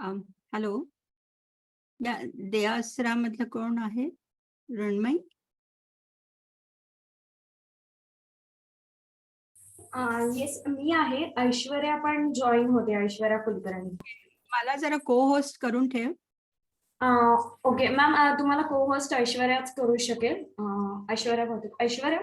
अम, hello. या देवासरामधलं कोण आहे? ऋण्मयी? येस मी आहे. ऐश्वर्या पण जॉइन होते, ऐश्वर्या कुलकर्णी. मला जरा को-होस्ट करून ठेव. ओके मॅम, तुम्हाला को होस्ट ऐश्वर्याच करू शकेल. ऐश्वर्या बहुतेक ऐश्वर्या.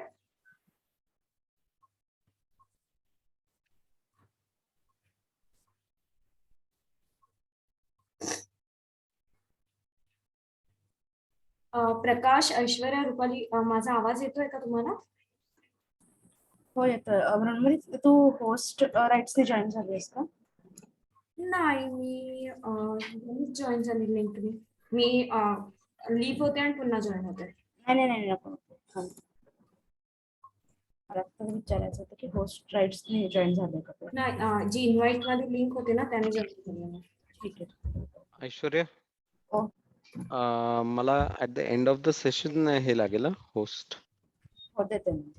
प्रकाश, ऐश्वर्या, रुपाली, माझा आवाज येतोय का तुम्हाला? हो येतोय. मृण्मयी, तू होस्ट राईट्सने जॉईन झाली आहेस का? नाही, मी जॉईन झाली लिंकनी. मी लीव होते आणि पुन्हा जॉईन होते. नाही नाही नाही नको नको. थांब. मला फक्त विचारायचं होतं की होस्ट राईट्सने जॉईन झाले का ते? नाही, जी इन्व्हाइट वाली लिंक होती ना त्याने जॉईन झाली आहे. ठीक आहे. ऐश्वर्या हो. मला at the end of the session हे लागेल होस्ट. हो देते मी.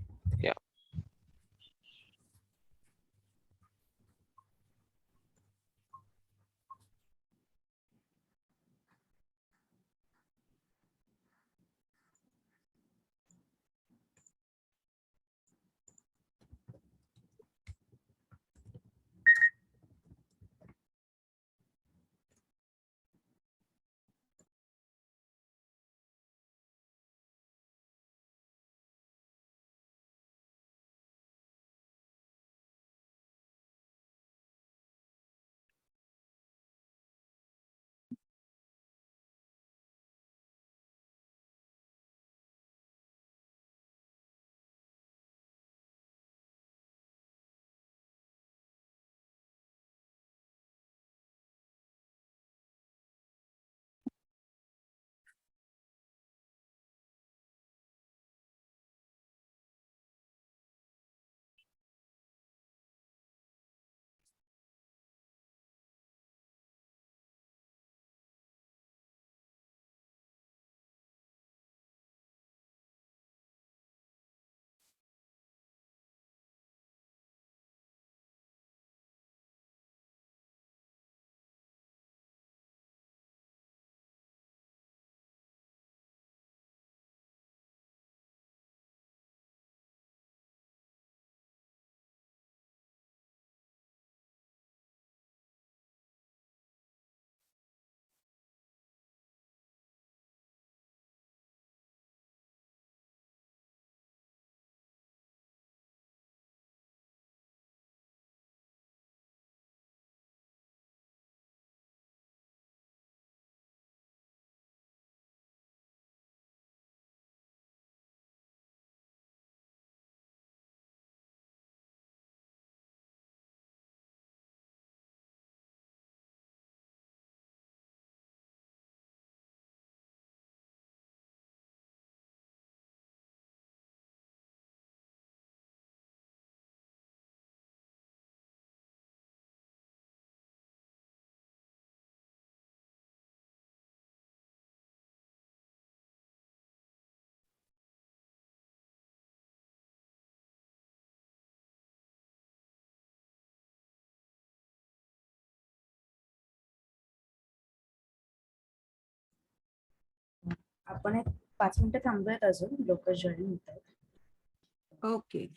आपण एक 5 मिनिटं थांबूयात, अजून लोक जॉईन होत आहेत. ओके.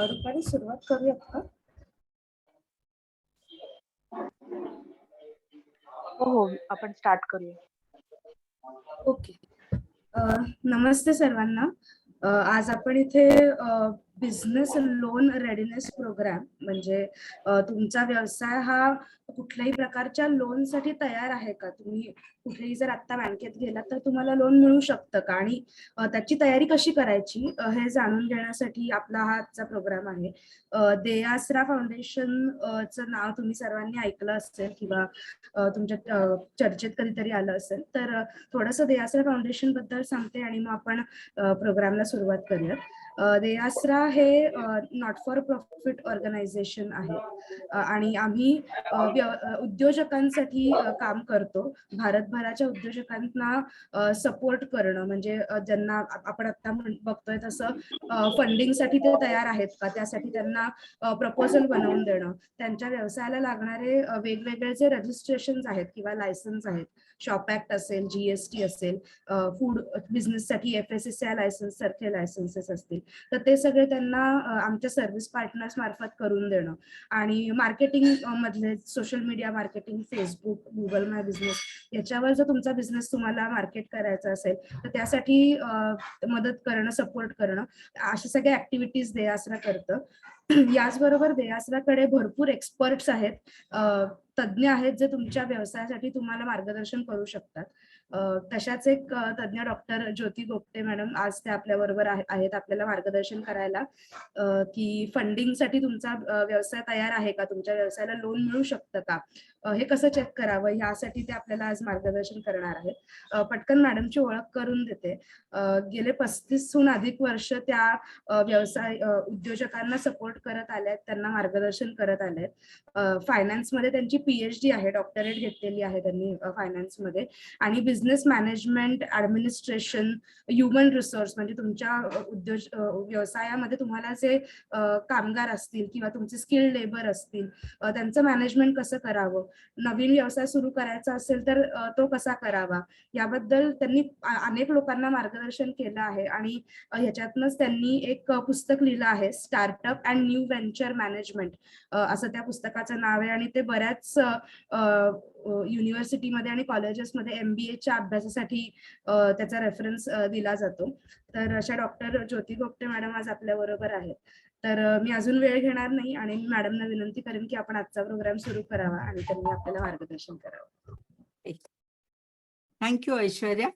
रुपाली सुरुवात करूयात का? हो, आपण स्टार्ट करूया. ओके. नमस्ते सर्वांना. आज आपण इथे बिझनेस लोन रेडीनेस प्रोग्राम म्हणजे तुमचा व्यवसाय हा कुठल्याही प्रकारच्या लोनसाठी तयार आहे का? तुम्ही कुठेही जर आता बँकेत गेलात तर तुम्हाला लोन मिळू शकतं का? आणि त्याची तयारी कशी करायची हे जाणून घेण्यासाठी आपला हा आजचा प्रोग्राम आहे. दे आसरा फाउंडेशन चं नाव तुम्ही सर्वांनी ऐकलं असेल किंवा तुमच्या चर्चेत कधीतरी आलं असेल. तर थोडंसं दे आसरा फाउंडेशन बद्दल सांगते आणि मग आपण प्रोग्रामला सुरुवात करूया. दे आसरा हे नॉट फॉर प्रॉफिट ऑर्गनायझेशन आहे आणि आम्ही उद्योजकांसाठी काम करतो. भारतभराच्या उद्योजकांना सपोर्ट करणं म्हणजे ज्यांना आपण आता बघतोय तसं फंडिंगसाठी ते तयार आहेत का, त्यासाठी त्यांना प्रपोजल बनवून देणं, त्यांच्या व्यवसायाला लागणारे वेगवेगळे जे रजिस्ट्रेशन आहेत किंवा लायसन्स आहेत, शॉप ऍक्ट असेल, जीएसटी असेल, फूड बिझनेससाठी FSSAI लायसन्स सारखे लायसन्सेस असतील, तर ते सगळे त्यांना आमच्या सर्व्हिस पार्टनर्स मार्फत करून देणं. आणि मार्केटिंग मधले social media marketing, Facebook, Google my business याच्यावर जर तुमचा बिझनेस तुम्हाला मार्केट करायचा असेल तर त्यासाठी मदत करणं, सपोर्ट करणं, अशा सगळ्या ऍक्टिव्हिटीज दे आसरा करतं. याचबरोबर दे आसराकडे भरपूर एक्सपर्ट्स आहेत, तज्ज्ञ आहेत जे तुमच्या व्यवसायासाठी तुम्हाला मार्गदर्शन करू शकतात. तशाच एक तज्ज्ञ डॉक्टर ज्योती गोपटे मॅडम आज ते आपल्या बरोबर आहेत आपल्याला मार्गदर्शन करायला की फंडिंगसाठी तुमचा व्यवसाय तयार आहे का, तुमच्या व्यवसायाला लोन मिळू शकतं का, हे कसं चेक करावं यासाठी ते आपल्याला आज मार्गदर्शन करणार आहेत. पटकन मॅडमची ओळख करून देते. गेले 35हून अधिक वर्ष त्या व्यवसाय उद्योजकांना सपोर्ट करत आल्यात, त्यांना मार्गदर्शन करत आलेत. फायनान्समध्ये त्यांची PhD आहे, डॉक्टरेट घेतलेली आहे त्यांनी फायनान्समध्ये. आणि business management, administration, human resource म्हणजे तुमच्या व्यवसायामध्ये तुम्हाला जे कामगार असतील किंवा तुमचे स्किल्ड लेबर असतील त्यांचं मॅनेजमेंट कसं करावं, नवीन व्यवसाय सुरू करायचा असेल तर तो कसा करावा, याबद्दल त्यांनी अनेक लोकांना मार्गदर्शन केलं आहे. आणि ह्याच्यातनंच त्यांनी एक पुस्तक लिहिलं आहे, startup and new venture management असं त्या पुस्तकाचं नाव आहे. आणि ते बऱ्याच युनिव्हर्सिटीमध्ये आणि कॉलेजेसमध्ये MBAच्या अभ्यासासाठी त्याचा रेफरन्स दिला जातो. तर अशा डॉक्टर ज्योती गोपटे मॅडम आज आपल्या बरोबर आहेत. तर मी अजून वेळ घेणार नाही आणि मॅडमना विनंती करेन की आपण आजचा प्रोग्राम सुरू करावा आणि त्यांनी आपल्याला मार्गदर्शन करावं. थँक्यू ऐश्वर्या.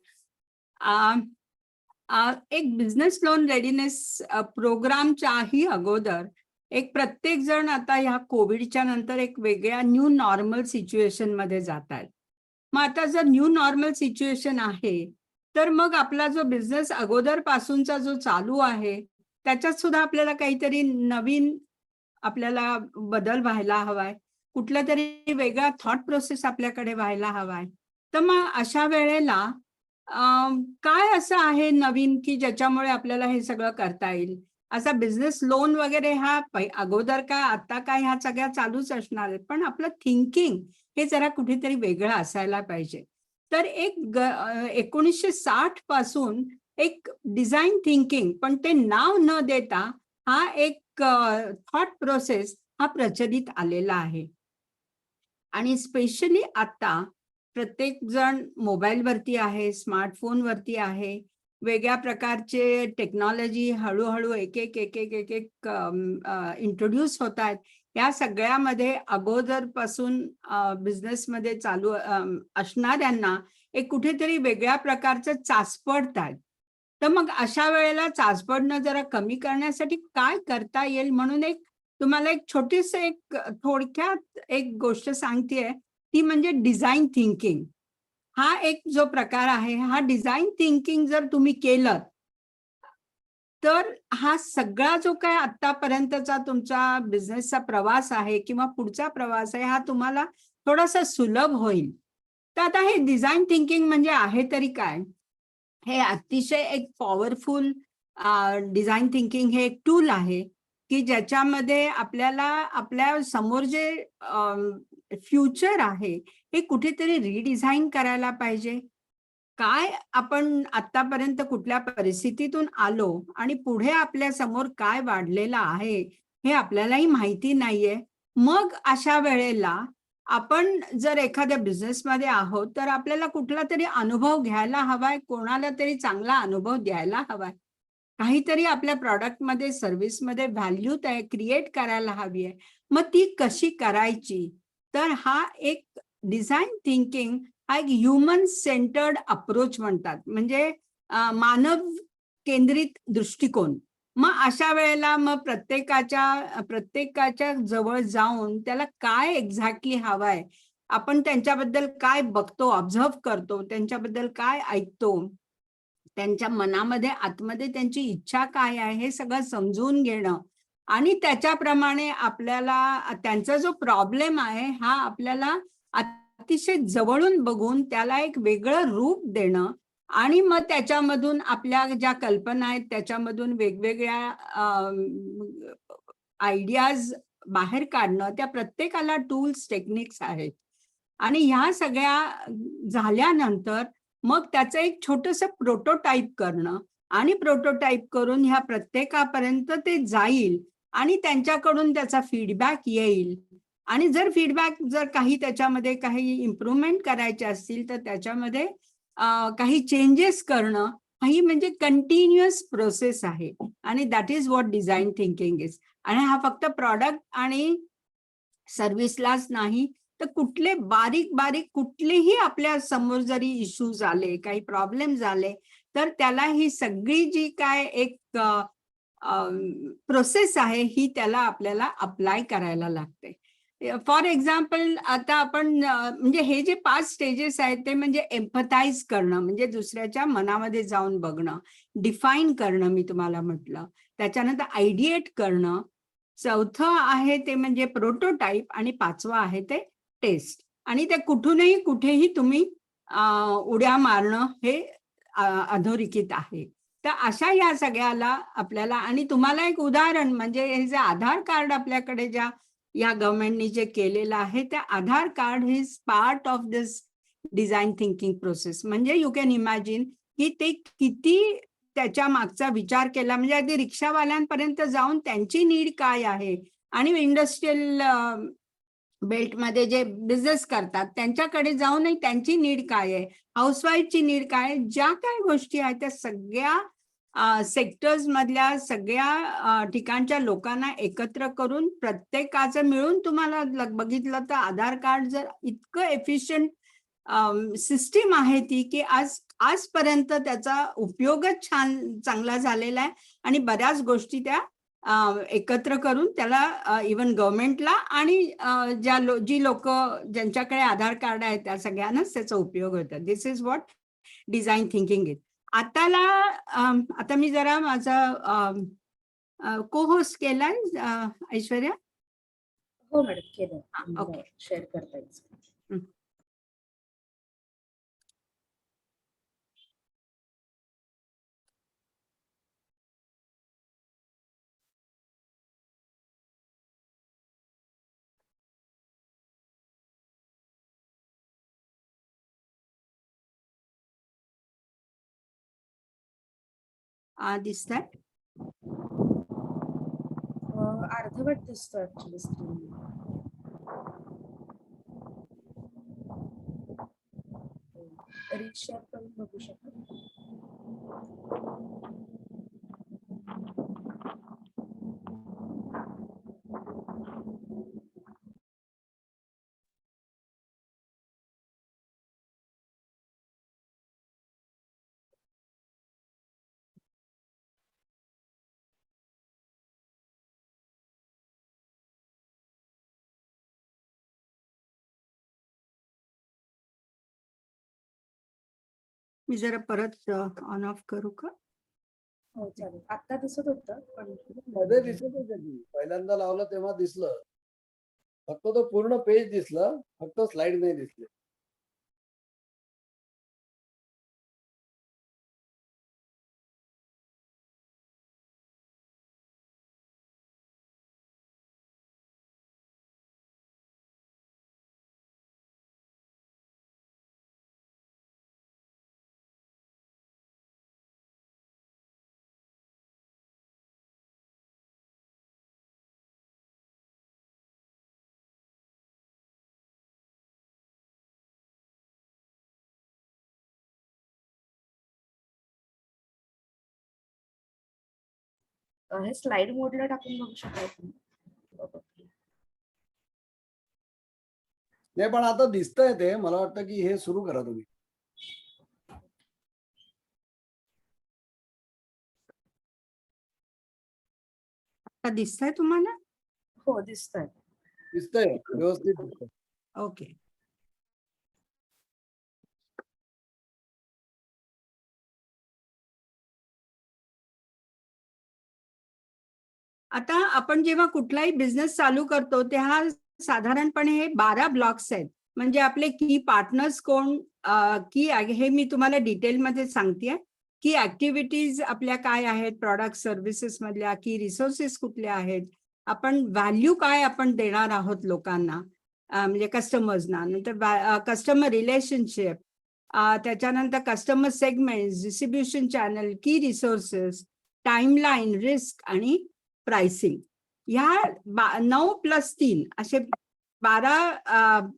एक बिझनेस लोन रेडीनेस प्रोग्रामच्याही अगोदर एक प्रत्येक जण आता ह्या कोविडच्या नंतर एक वेगळ्या न्यू नॉर्मल सिच्युएशन मध्ये जात आहेत. मग आता जर न्यू नॉर्मल सिच्युएशन आहे तर मग आपला जो बिझनेस अगोदर पासूनचा जो चालू आहे त्याच्यात सुद्धा आपल्याला काहीतरी नवीन आपल्याला बदल व्हायला हवाय, कुठला तरी वेगळा थॉट प्रोसेस आपल्याकडे व्हायला हवाय. तर मग अशा वेळेला काय असं आहे नवीन की ज्याच्यामुळे आपल्याला हे सगळं करता येईल? असा बिझनेस लोन वगैरे हा अगोदर काय आता काय ह्या सगळ्या चालूच असणार आहेत, पण आपलं थिंकिंग हे जरा कुठेतरी वेगळं असायला पाहिजे. तर 1960 पासून एक डिझाईन थिंकिंग, पण ते नाव न देता हा एक थॉट प्रोसेस हा प्रचलित आलेला आहे. आणि स्पेशली आता प्रत्येक जण मोबाईलवरती आहे, स्मार्टफोनवरती आहे, वेगळ्या प्रकारचे टेक्नॉलॉजी हळूहळू एक इंट्रोड्यूस होत आहेत. या सगळ्यामध्ये अगोदरपासून बिझनेसमध्ये चालू असणाऱ्यांना एक कुठेतरी वेगळ्या प्रकारचं चाचपडत आहेत. तर मग अशा वेळेला चाचपडणं जरा कमी करण्यासाठी काय करता येईल म्हणून एक तुम्हाला एक छोटीस एक थोडक्यात एक गोष्ट सांगतेय, ती म्हणजे डिझाईन थिंकिंग. हा एक जो प्रकार आहे, हा डिझाईन थिंकिंग जर तुम्ही केलं तर हा सगळा जो काय आतापर्यंतचा तुमचा बिझनेसचा प्रवास आहे किंवा पुढचा प्रवास आहे हा तुम्हाला थोडासा सुलभ होईल. तर आता हे डिझाईन थिंकिंग म्हणजे आहे तरी काय? हे अतिशय एक पॉवरफुल डिझाईन थिंकिंग हे एक टूल आहे की ज्याच्यामध्ये आपल्याला आपल्या समोर जे फ्युचर आहे हे कुठेतरी रिडिझाईन करायला पाहिजे. काय आपण आतापर्यंत कुठल्या परिस्थितीतून आलो आणि पुढे आपल्या समोर काय वाढलेलं आहे हे आपल्यालाही माहिती नाहीये. मग अशा वेळेला आपण जर एखाद्या बिझनेसमध्ये आहोत तर आपल्याला कुठला तरी अनुभव घ्यायला हवाय, कोणाला तरी चांगला अनुभव द्यायला हवाय. काहीतरी आपल्या प्रॉडक्टमध्ये, सर्व्हिसमध्ये व्हॅल्यू क्रिएट करायला हवी आहे. मग ती कशी करायची? तर हा एक डिझाईन थिंकिंग हा एक ह्युमन सेंटर्ड अप्रोच म्हणतात. म्हणजे मानव केंद्रित दृष्टिकोन. मग अशा वेळेला मग प्रत्येकाच्या जवळ जाऊन त्याला काय एक्झॅक्टली हवंय, आपण त्यांच्याबद्दल काय बघतो, ऑब्झर्व्ह करतो, त्यांच्याबद्दल काय ऐकतो, त्यांच्या मनामध्ये आतमध्ये त्यांची इच्छा काय आहे हे सगळं समजून घेणं आणि त्याच्याप्रमाणे आपल्याला त्यांचा जो प्रॉब्लेम आहे हा आपल्याला अतिशय जवळून बघून त्याला एक वेगळं रूप देणं आणि मग त्याच्यामधून आपल्या ज्या कल्पना आहेत त्याच्यामधून वेगवेगळ्या आयडियाज बाहेर काढणं. त्या प्रत्येकाला टूल्स, टेक्निक्स आहेत आणि ह्या सगळ्या झाल्यानंतर मग त्याचं एक छोटंसं प्रोटोटाईप करणं आणि प्रोटोटाईप करून ह्या प्रत्येकापर्यंत ते जाईल आणि त्यांच्याकडून त्याचा फीडबॅक येईल आणि जर काही त्याच्यामध्ये काही इम्प्रूव्हमेंट करायचे असतील तर त्याच्यामध्ये काही चेंजेस करणं ही म्हणजे कंटिन्युअस प्रोसेस आहे आणि that is what design thinking is. आणि हा फक्त प्रॉडक्ट आणि सर्व्हिसलाच नाही तर कुठले बारीक बारीक कुठलेही आपल्या समोर जरी इश्यूज आले, काही प्रॉब्लेम झाले तर त्याला ही सगळी जी काय एक प्रोसेस आहे ही त्याला आपल्याला अप्लाय करायला लागते. फॉर एक्झाम्पल आता आपण म्हणजे हे जे 5 स्टेजेस आहेत ते म्हणजे एम्पथाइज करणं, म्हणजे दुसऱ्याच्या मनामध्ये जाऊन बघणं, डिफाईन करणं मी तुम्हाला म्हटलं, त्याच्यानंतर आयडिएट करणं, चौथं आहे ते म्हणजे प्रोटोटाईप आणि 5वं आहे ते टेस्ट. आणि ते कुठूनही कुठेही तुम्ही उड्या मारणं हे अधोरेखित आहे. तर अशा या सगळ्याला आपल्याला आणि तुम्हाला एक उदाहरण म्हणजे हे जे आधार कार्ड आपल्याकडे ज्या या गव्हर्नमेंटनी जे केलेलं आहे त्या Aadhaar card is part of this design thinking process. म्हणजे यू कॅन इमॅजिन की ते किती त्याच्या मागचा विचार केला, म्हणजे अगदी रिक्षावाल्यांपर्यंत जाऊन त्यांची नीड काय आहे आणि इंडस्ट्रियल बेल्टमध्ये जे बिझनेस करतात त्यांच्याकडे जाऊनही त्यांची नीड काय आहे, हाऊसवाईफची नीड काय आहे, ज्या काय गोष्टी आहेत त्या सगळ्या सेक्टर्स मधल्या सगळ्या ठिकाणच्या लोकांना एकत्र करून प्रत्येकाचं मिळून तुम्हाला बघितलं तर आधार कार्ड जर इतकं एफिशियंट सिस्टीम आहे ती की आजपर्यंत त्याचा उपयोगच चांगला झालेला आहे आणि बऱ्याच गोष्टी त्या एकत्र करून त्याला इवन गव्हर्नमेंटला आणि जी लोक ज्यांच्याकडे आधार कार्ड आहे त्या सगळ्यांनाच त्याचा उपयोग होतो. This is what design thinking is. आता मी जरा माझा को होस्ट केलाय ऐश्वर्या. हो मॅडम, केलं. ओके. शेअर करता येईल. दिसतंय? अर्धवट दिसतो ऍक्च्युली स्क्रीन. रिशेअर करून बघू शकतो. मी जरा परत ऑन ऑफ करू का? हो चालेल. आता दिसत होतं पण मध्ये दिसत होते की पहिल्यांदा लावलं तेव्हा दिसलं, फक्त तो पूर्ण पेज दिसलं, फक्त स्लाइड नाही दिसले. हे स्लाइड मोडला टाकून बघू शकाल तुम्ही. नाही पण आता दिसतंय ते, मला वाटतं की हे सुरू करा तुम्ही. आता दिसतंय तुम्हाला? हो दिसतंय. दिसतंय व्यवस्थित दिसतंय. ओके. आता आपण जेव्हा कुठलाही बिझनेस चालू करतो तेव्हा साधारणपणे हे 12 ब्लॉक्स आहेत. म्हणजे आपले की पार्टनर्स कोण, की हे मी तुम्हाला डिटेलमध्ये सांगतेय. की ऍक्टिव्हिटीज आपल्या काय आहेत, प्रॉडक्ट सर्व्हिसेस मधल्या की रिसोर्सेस कुठल्या आहेत, आपण व्हॅल्यू काय आपण देणार आहोत लोकांना, म्हणजे कस्टमर्सना. नंतर कस्टमर रिलेशनशिप, त्याच्यानंतर कस्टमर सेगमेंट, डिस्ट्रीब्युशन चॅनल, की रिसोर्सेस, टाइमलाईन, रिस्क आणि प्राइसिंग. ह्या 9+3 असे 12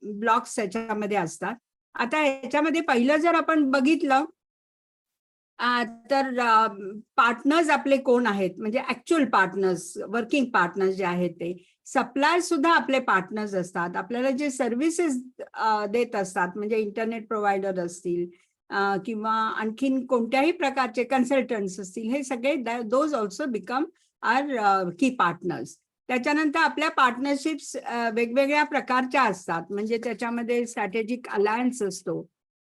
ब्लॉक्स त्याच्यामध्ये असतात. आता याच्यामध्ये पहिलं जर आपण बघितलं तर पार्टनर्स आपले कोण आहेत, म्हणजे ऍक्च्युअल पार्टनर्स, वर्किंग पार्टनर्स जे आहेत ते. सप्लायर सुद्धा आपले पार्टनर्स असतात. आपल्याला जे सर्व्हिसेस देत असतात, म्हणजे इंटरनेट प्रोव्हायडर असतील किंवा आणखीन कोणत्याही प्रकारचे कन्सल्टंट्स असतील, हे सगळे दोज ऑल्सो बिकम आर की पार्टनर्स. त्याच्यानंतर आपल्या पार्टनरशिप्स वेगवेगळ्या प्रकारच्या असतात. म्हणजे त्याच्यामध्ये स्ट्रॅटेजिक अलायन्स असतो,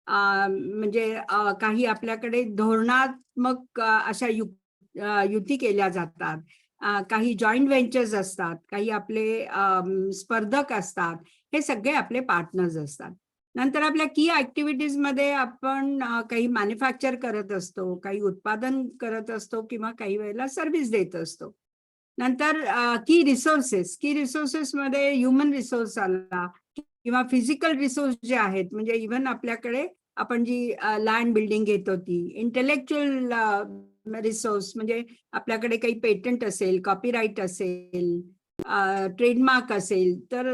म्हणजे काही आपल्याकडे धोरणात्मक अशा युती केल्या जातात, काही जॉईंट व्हेंचर्स असतात, काही आपले स्पर्धक असतात. हे सगळे आपले पार्टनर्स असतात. नंतर आपल्या की ऍक्टिव्हिटीज मध्ये आपण काही मॅन्युफॅक्चर करत असतो, काही उत्पादन करत असतो किंवा काही वेळेला सर्व्हिस देत असतो. नंतर की रिसोर्सेस मध्ये ह्युमन रिसोर्स आला किंवा फिजिकल रिसोर्स जे आहेत, म्हणजे इव्हन आपल्याकडे आपण जी लँड बिल्डिंग घेत होती, इंटेलेक्च्युअल रिसोर्स म्हणजे आपल्याकडे काही पेटंट असेल, कॉपीराईट असेल, ट्रेडमार्क असेल, तर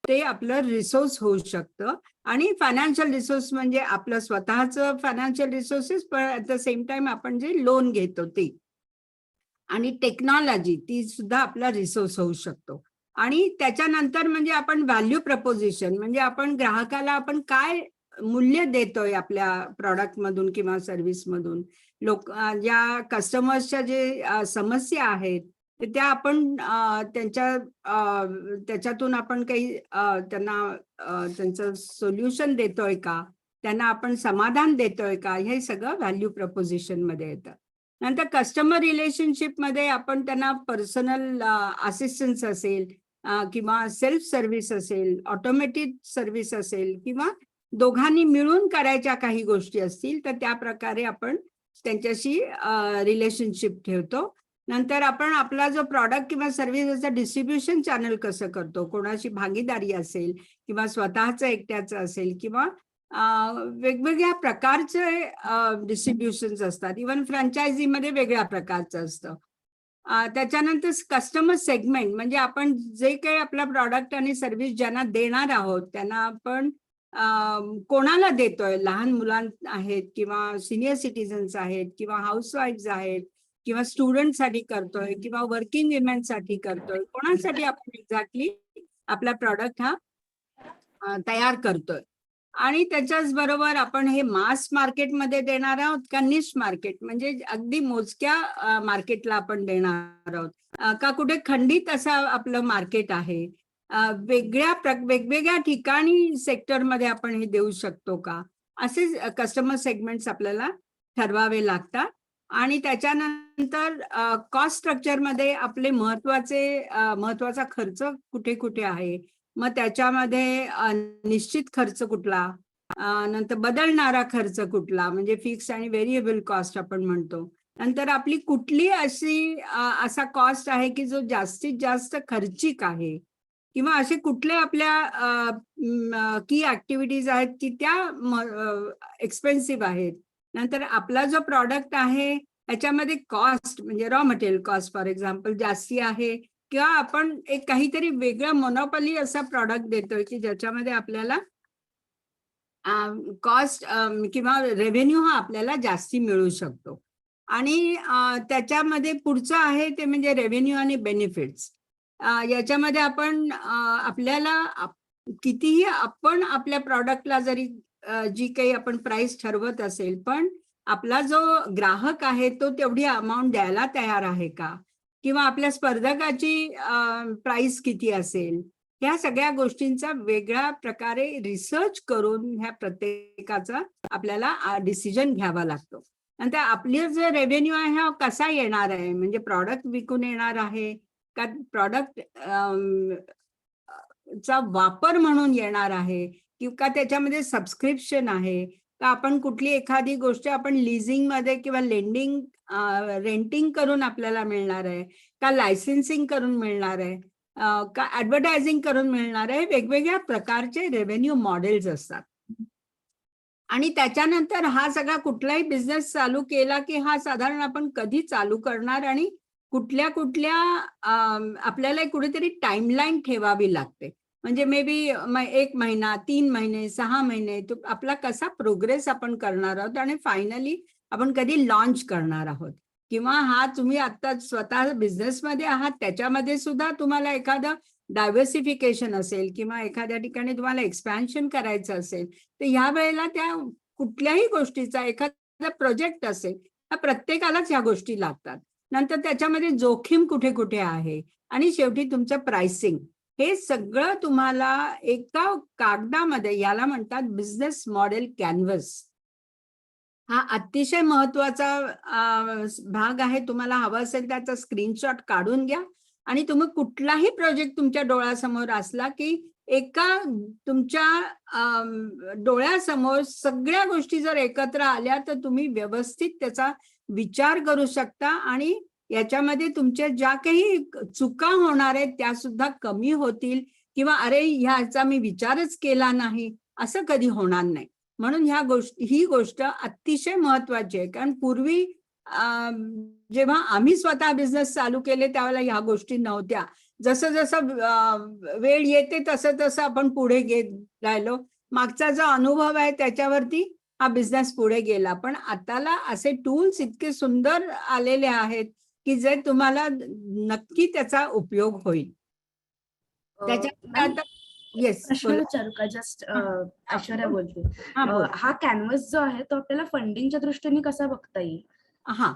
ते आपलं रिसोर्स होऊ शकतं. आणि फायनान्शियल रिसोर्स म्हणजे आपलं स्वतःचं फायनान्शियल रिसोर्सेस, पण ऍट द सेम टाइम आपण जे लोन घेतो ते. आणि टेक्नॉलॉजी ती सुद्धा आपला रिसोर्स होऊ शकतो. आणि त्याच्यानंतर म्हणजे आपण व्हॅल्यू प्रपोजिशन, म्हणजे आपण ग्राहकाला आपण काय मूल्य देतोय आपल्या प्रॉडक्ट मधून किंवा सर्व्हिस मधून. ज्या कस्टमर्सच्या जे समस्या आहेत त्या आपण त्याच्यातून आपण काही त्यांना त्यांचं सोल्युशन देतोय का, त्यांना आपण समाधान देतोय का, हे सगळं व्हॅल्यू प्रपोजिशन मध्ये येतं. नंतर कस्टमर रिलेशनशिप मध्ये आपण त्यांना पर्सनल असिस्टन्स असेल किंवा सेल्फ सर्व्हिस असेल, ऑटोमॅटिक सर्व्हिस असेल किंवा दोघांनी मिळून करायच्या काही गोष्टी असतील, तर त्या प्रकारे आपण त्यांच्याशी रिलेशनशिप ठेवतो. नंतर आपण आपला जो प्रॉडक्ट किंवा सर्व्हिसेसचं डिस्ट्रीब्युशन चॅनल कसं करतो, कोणाशी भागीदारी असेल किंवा स्वतःचं एकट्याचं असेल किंवा वेगवेगळ्या प्रकारचे डिस्ट्रीब्युशन असतात. इव्हन फ्रँचायझी मध्ये वेगळ्या प्रकारचं असतं. त्याच्यानंतर कस्टमर सेगमेंट, म्हणजे आपण जे काही आपला प्रॉडक्ट आणि सर्व्हिस ज्यांना देणार आहोत त्यांना आपण कोणाला देतोय, लहान मुलां आहेत किंवा सिनियर सिटीजन्स आहेत किंवा हाऊसवाईफ्स आहेत किंवा स्टुडंटसाठी करतोय किंवा वर्किंग विमेनसाठी करतोय, कोणासाठी आपण एक्झॅक्टली आपला प्रॉडक्ट हा तयार करतोय. आणि त्याच्याच बरोबर आपण हे मास मार्केटमध्ये देणार आहोत का निश मार्केट, म्हणजे अगदी मोजक्या मार्केटला आपण देणार आहोत का कुठे खंडित असं आपलं मार्केट आहे, वेगवेगळ्या ठिकाणी सेक्टरमध्ये आपण हे देऊ शकतो का, असे कस्टमर सेगमेंट्स आपल्याला ठरवावे लागतात. आणि त्याच्यानंतर कॉस्ट स्ट्रक्चरमध्ये आपले महत्वाचा खर्च कुठे कुठे आहे, मग त्याच्यामध्ये निश्चित खर्च कुठला, नंतर बदलणारा खर्च कुठला, म्हणजे फिक्स आणि व्हेरिएबल कॉस्ट आपण म्हणतो. नंतर आपली कुठली असा कॉस्ट आहे की जो जास्तीत जास्त खर्चिक आहे, किंवा असे कुठले आपल्या की ऍक्टिव्हिटीज आहेत की त्या एक्सपेन्सिव्ह आहेत. नंतर आपला जो प्रॉडक्ट आहे त्याच्यामध्ये कॉस्ट, म्हणजे raw material cost for example जास्ती आहे, किंवा आपण एक काहीतरी वेगळं मोनोपॉली असा प्रॉडक्ट देतोय की ज्याच्यामध्ये आपल्याला कॉस्ट किंवा रेव्हेन्यू हा आपल्याला जास्ती मिळू शकतो. आणि त्याच्यामध्ये पुढचं आहे ते म्हणजे रेव्हेन्यू आणि बेनिफिट्स. याच्यामध्ये आपण आपल्याला कितीही आपण आपल्या प्रॉडक्टला जरी जी काही आपण प्राइस ठरवत असेल, पण आपला जो ग्राहक आहे तो तेवढी अमाऊंट द्यायला तयार आहे का, किंवा आपल्या स्पर्धकाची प्राइस किती असेल, ह्या सगळ्या गोष्टींचा वेगळ्या प्रकारे रिसर्च करून ह्या प्रत्येकाचा आपल्याला डिसिजन घ्यावा लागतो. आणि त्या आपले जो रेव्हेन्यू आहे हा कसा येणार आहे, म्हणजे प्रॉडक्ट विकून येणार आहे का प्रॉडक्ट चा वापर म्हणून येणार आहे, किंवा त्याच्यामध्ये सबस्क्रिप्शन आहे का, आपण कुठली एखादी गोष्ट आपण लिझिंग मध्ये किंवा लेंडिंग रेंटिंग करून आपल्याला मिळणार आहे का, लायसेन्सिंग करून मिळणार आहे का, ऍडव्हर्टायझिंग करून मिळणार आहे. वेगवेगळ्या प्रकारचे रेव्हेन्यू मॉडेल्स असतात. आणि त्याच्यानंतर हा सगळा कुठलाही बिझनेस चालू केला की हा साधारण आपण कधी चालू करणार आणि कुठल्या कुठल्या आपल्याला कुठेतरी टाइमलाईन ठेवावी लागते. म्हणजे मे बी 1 महिना, 3 महिने, 6 महिने तो आपला कसा प्रोग्रेस आपण करणार आहोत आणि फायनली आपण कधी लॉन्च करणार आहोत. किंवा हा तुम्ही आता स्वतः बिझनेसमध्ये आहात त्याच्यामध्ये सुद्धा तुम्हाला एखादं डायव्हर्सिफिकेशन असेल किंवा एखाद्या ठिकाणी तुम्हाला एक्सपॅन्शन करायचं असेल, तर ह्या वेळेला त्या कुठल्याही गोष्टीचा एखादा प्रोजेक्ट असेल, त्या प्रत्येकालाच ह्या गोष्टी लागतात. नंतर त्याच्यामध्ये जोखीम कुठे कुठे आहे आणि शेवटी तुमचं प्राइसिंग, हे सगळं तुम्हाला एका कागदामध्ये, याला म्हणतात बिझनेस मॉडेल कॅनव्हस. हा अतिशय महत्वाचा भाग आहे. तुम्हाला हवा असेल त्याचा स्क्रीनशॉट काढून घ्या आणि तुम्ही कुठलाही प्रोजेक्ट तुमच्या डोळ्यासमोर असला की एका तुमच्या डोळ्यासमोर सगळ्या गोष्टी जर एकत्र आल्या तर तुम्ही व्यवस्थित त्याचा विचार करू शकता आणि याच्यामध्ये तुमच्या ज्या काही चुका होणार आहेत त्या सुद्धा कमी होतील, किंवा अरे ह्याचा मी विचारच केला नाही असं कधी होणार नाही. म्हणून ही गोष्ट अतिशय महत्वाची आहे. कारण पूर्वी जेव्हा आम्ही स्वतः बिझनेस चालू केले त्यावेळेला ह्या गोष्टी नव्हत्या. जसं जसं वेळ येते तसं तसं आपण पुढे घेत राहिलो. मागचा जो अनुभव आहे त्याच्यावरती हा बिझनेस पुढे गेला. पण आताला असे टूल्स इतके सुंदर आलेले आहेत की जे तुम्हाला नक्की त्याचा उपयोग होईल. त्याच्यामध्ये आता येस प्रश्न विचारू का? जस्ट ऐश्वर्या बोलते. बोल. हा कॅनव्हास जो आहे तो आपल्याला फंडिंगच्या दृष्टीने कसा बघता येईल? हा,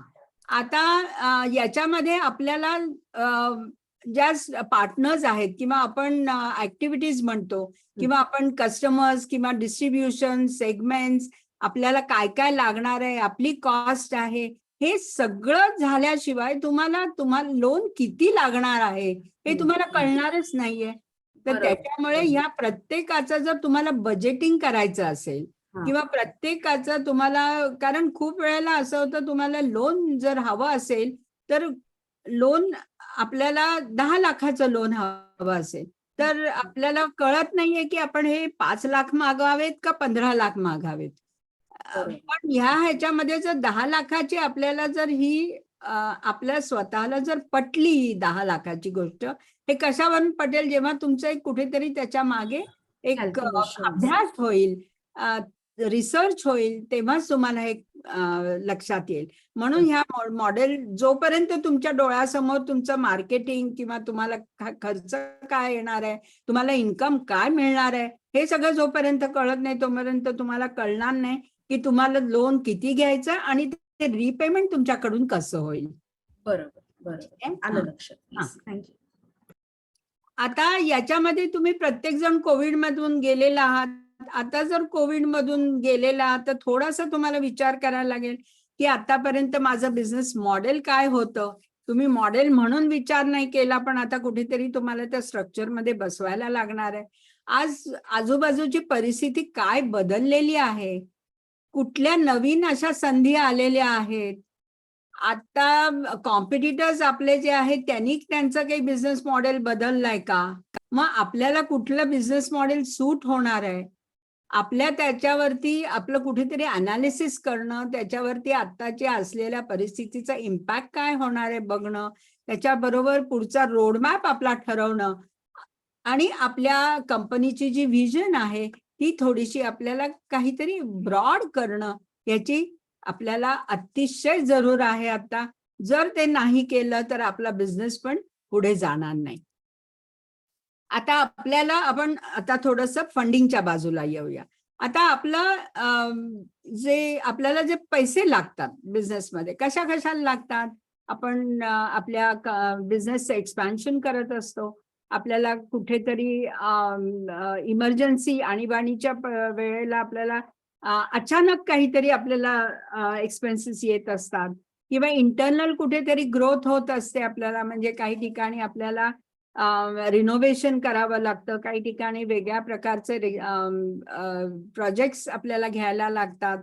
आता याच्यामध्ये आपल्याला ज्या पार्टनर्स आहेत किंवा आपण ऍक्टिव्हिटीज म्हणतो किंवा आपण कस्टमर्स किंवा डिस्ट्रीब्युशन सेगमेंट्स, आपल्याला काय काय लागणार आहे, आपली कॉस्ट आहे, हे सगळं झाल्याशिवाय तुम्हाला लोन किती लागणार आहे हे तुम्हाला कळणारच नाहीये. तर बरोबर. त्याच्यामुळे ह्या प्रत्येकाचं जर तुम्हाला बजेटिंग करायचं असेल किंवा प्रत्येकाचं तुम्हाला, कारण खूप वेळेला असं होतं तुम्हाला लोन जर हवं असेल तर लोन आपल्याला 10 लाखाचं लोन हवं असेल तर आपल्याला कळत नाहीये की आपण हे 5 लाख मागावेत का 15 लाख मागावेत. पण ह्याच्यामध्ये जर 10 लाखाची आपल्याला जर ही आपल्या स्वतःला जर पटली 10 लाखाची गोष्ट, हे कशावरून पटेल, जेव्हा तुमचं एक कुठेतरी त्याच्या मागे एक Calculations. अभ्यास होईल, रिसर्च होईल, तेव्हाच तुम्हाला हे लक्षात येईल. म्हणून ह्या मॉडेल जोपर्यंत तुमच्या डोळ्यासमोर तुमचं मार्केटिंग किंवा तुम्हाला खर्च काय येणार आहे, तुम्हाला इन्कम काय मिळणार आहे, हे सगळं जोपर्यंत कळत नाही तोपर्यंत तुम्हाला कळणार नाही की तुम्हाला लोन किती घ्यायचं आणि ते रिपेमेंट तुमच्याकडून कसं होईल. बरोबर बरोबर, आलं लक्षात. थँक्यू. आता याच्यामध्ये तुम्ही प्रत्येक जण कोविड मधून गेलेला आहात. आता जर कोविड मधून गेलेला आहात तर थोडासा तुम्हाला विचार करायला लागेल की आतापर्यंत माझं बिझनेस मॉडेल काय होतं. तुम्ही मॉडेल म्हणून विचार नाही केला, पण आता कुठेतरी तुम्हाला त्या स्ट्रक्चरमध्ये बसवायला लागणार आहे. आज आजूबाजूची परिस्थिती काय बदललेली आहे, कुठल्या नवीन अशा संधी आलेल्या आहेत. आता कॉम्पिटिटर्स आपले जे आहेत त्यांनी त्यांचं काही बिझनेस मॉडेल बदललाय का, मग आपल्याला कुठलं बिझनेस मॉडेल सूट होणार आहे, आपल्या त्याच्यावरती आपलं कुठेतरी अनालिसिस करणं, त्याच्यावरती आत्ताच्या असलेल्या परिस्थितीचा इम्पॅक्ट काय होणार आहे बघणं, त्याच्याबरोबर पुढचा रोडमॅप आपला ठरवणं आणि आपल्या कंपनीची जी व्हिजन आहे ती थोडीशी आपल्याला काहीतरी ब्रॉड करणं, याची आपल्याला अतिशय जरूर आहे आता. जर ते नाही केलं तर आपला बिझनेस पण पुढे जाणार नाही. आता आपण आता थोडंसं फंडिंगच्या बाजूला येऊया. आता आपल्याला जे पैसे लागतात बिझनेसमध्ये कशाला लागतात? आपण आपल्या बिझनेसचं एक्सपान्शन करत असतो. आपल्याला कुठेतरी इमर्जन्सी आणीबाणीच्या वेळेला आपल्याला अचानक काहीतरी आपल्याला एक्सपेन्सेस येत असतात किंवा इंटरनल कुठेतरी ग्रोथ होत असते आपल्याला. म्हणजे काही ठिकाणी आपल्याला रिनोव्हेशन करावं लागतं, काही ठिकाणी वेगळ्या प्रकारचे प्रोजेक्ट्स आपल्याला घ्यायला लागतात,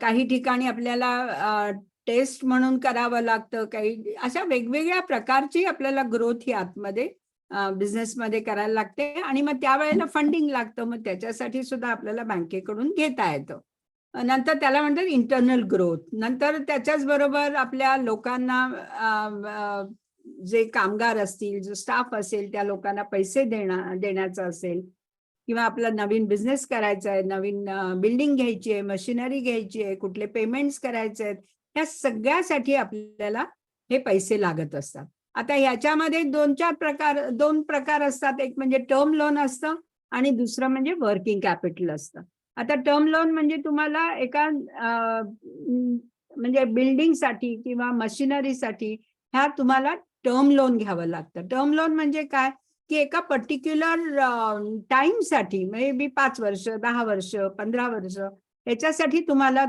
काही ठिकाणी आपल्याला टेस्ट म्हणून करावं लागतं, काही अशा वेगवेगळ्या प्रकारची आपल्याला ग्रोथ ही आतमध्ये बिझनेसमध्ये करायला लागते आणि मग त्यावेळेला फंडिंग लागतं. मग त्याच्यासाठी सुद्धा आपल्याला बँकेकडून घेता येतं. नंतर त्याला म्हणतात इंटरनल ग्रोथ. नंतर त्याच्याच बरोबर आपल्या लोकांना जे कामगार असतील, जो स्टाफ असेल, त्या लोकांना पैसे देण्याचं असेल किंवा आपला नवीन बिझनेस करायचा आहे, नवीन बिल्डिंग घ्यायची आहे, मशिनरी घ्यायची आहे, कुठले पेमेंट्स करायचे आहेत, या सगळ्यासाठी आपल्याला हे पैसे लागत असतात. आता ह्याच्यामध्ये दोन प्रकार असतात. एक म्हणजे टर्म लोन असतं आणि दुसरं म्हणजे वर्किंग कॅपिटल असतं. आता टर्म लोन म्हणजे तुम्हाला एका म्हणजे बिल्डिंगसाठी किंवा मशिनरीसाठी ह्या तुम्हाला टर्म लोन घ्यावं लागतं. टर्म लोन म्हणजे काय, की एका पर्टिक्युलर टाइमसाठी, मे बी 5 वर्ष, 10 वर्ष, 15 वर्ष, याच्यासाठी तुम्हाला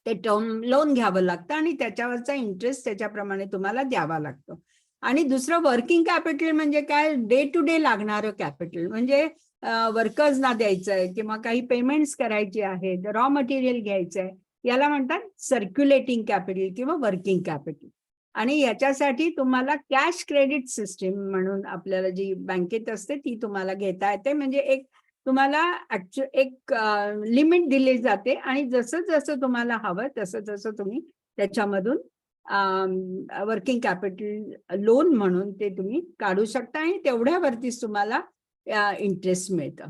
ते टर्म लोन घ्यावं लागतं आणि त्याच्यावरचा इंटरेस्ट त्याच्याप्रमाणे तुम्हाला द्यावा लागतो. आणि दुसरं वर्किंग कॅपिटल म्हणजे काय, डे टू डे लागणारं कॅपिटल. म्हणजे वर्कर्सना द्यायचं आहे किंवा काही पेमेंट्स करायची आहेत, रॉ मटेरियल घ्यायचं आहे, याला म्हणतात सर्क्युलेटिंग कॅपिटल किंवा वर्किंग कॅपिटल. आणि याच्यासाठी तुम्हाला कॅश क्रेडिट सिस्टीम म्हणून आपल्याला जी बँकेत असते ती तुम्हाला घेता येते. म्हणजे तुम्हाला एक लिमिट दिली जाते आणि जसं जसं तुम्हाला हवं तसं तुम्ही त्याच्यामधून वर्किंग कॅपिटल लोन म्हणून ते तुम्ही काढू शकता आणि तेवढ्यावरतीच तुम्हाला इंटरेस्ट मिळतं.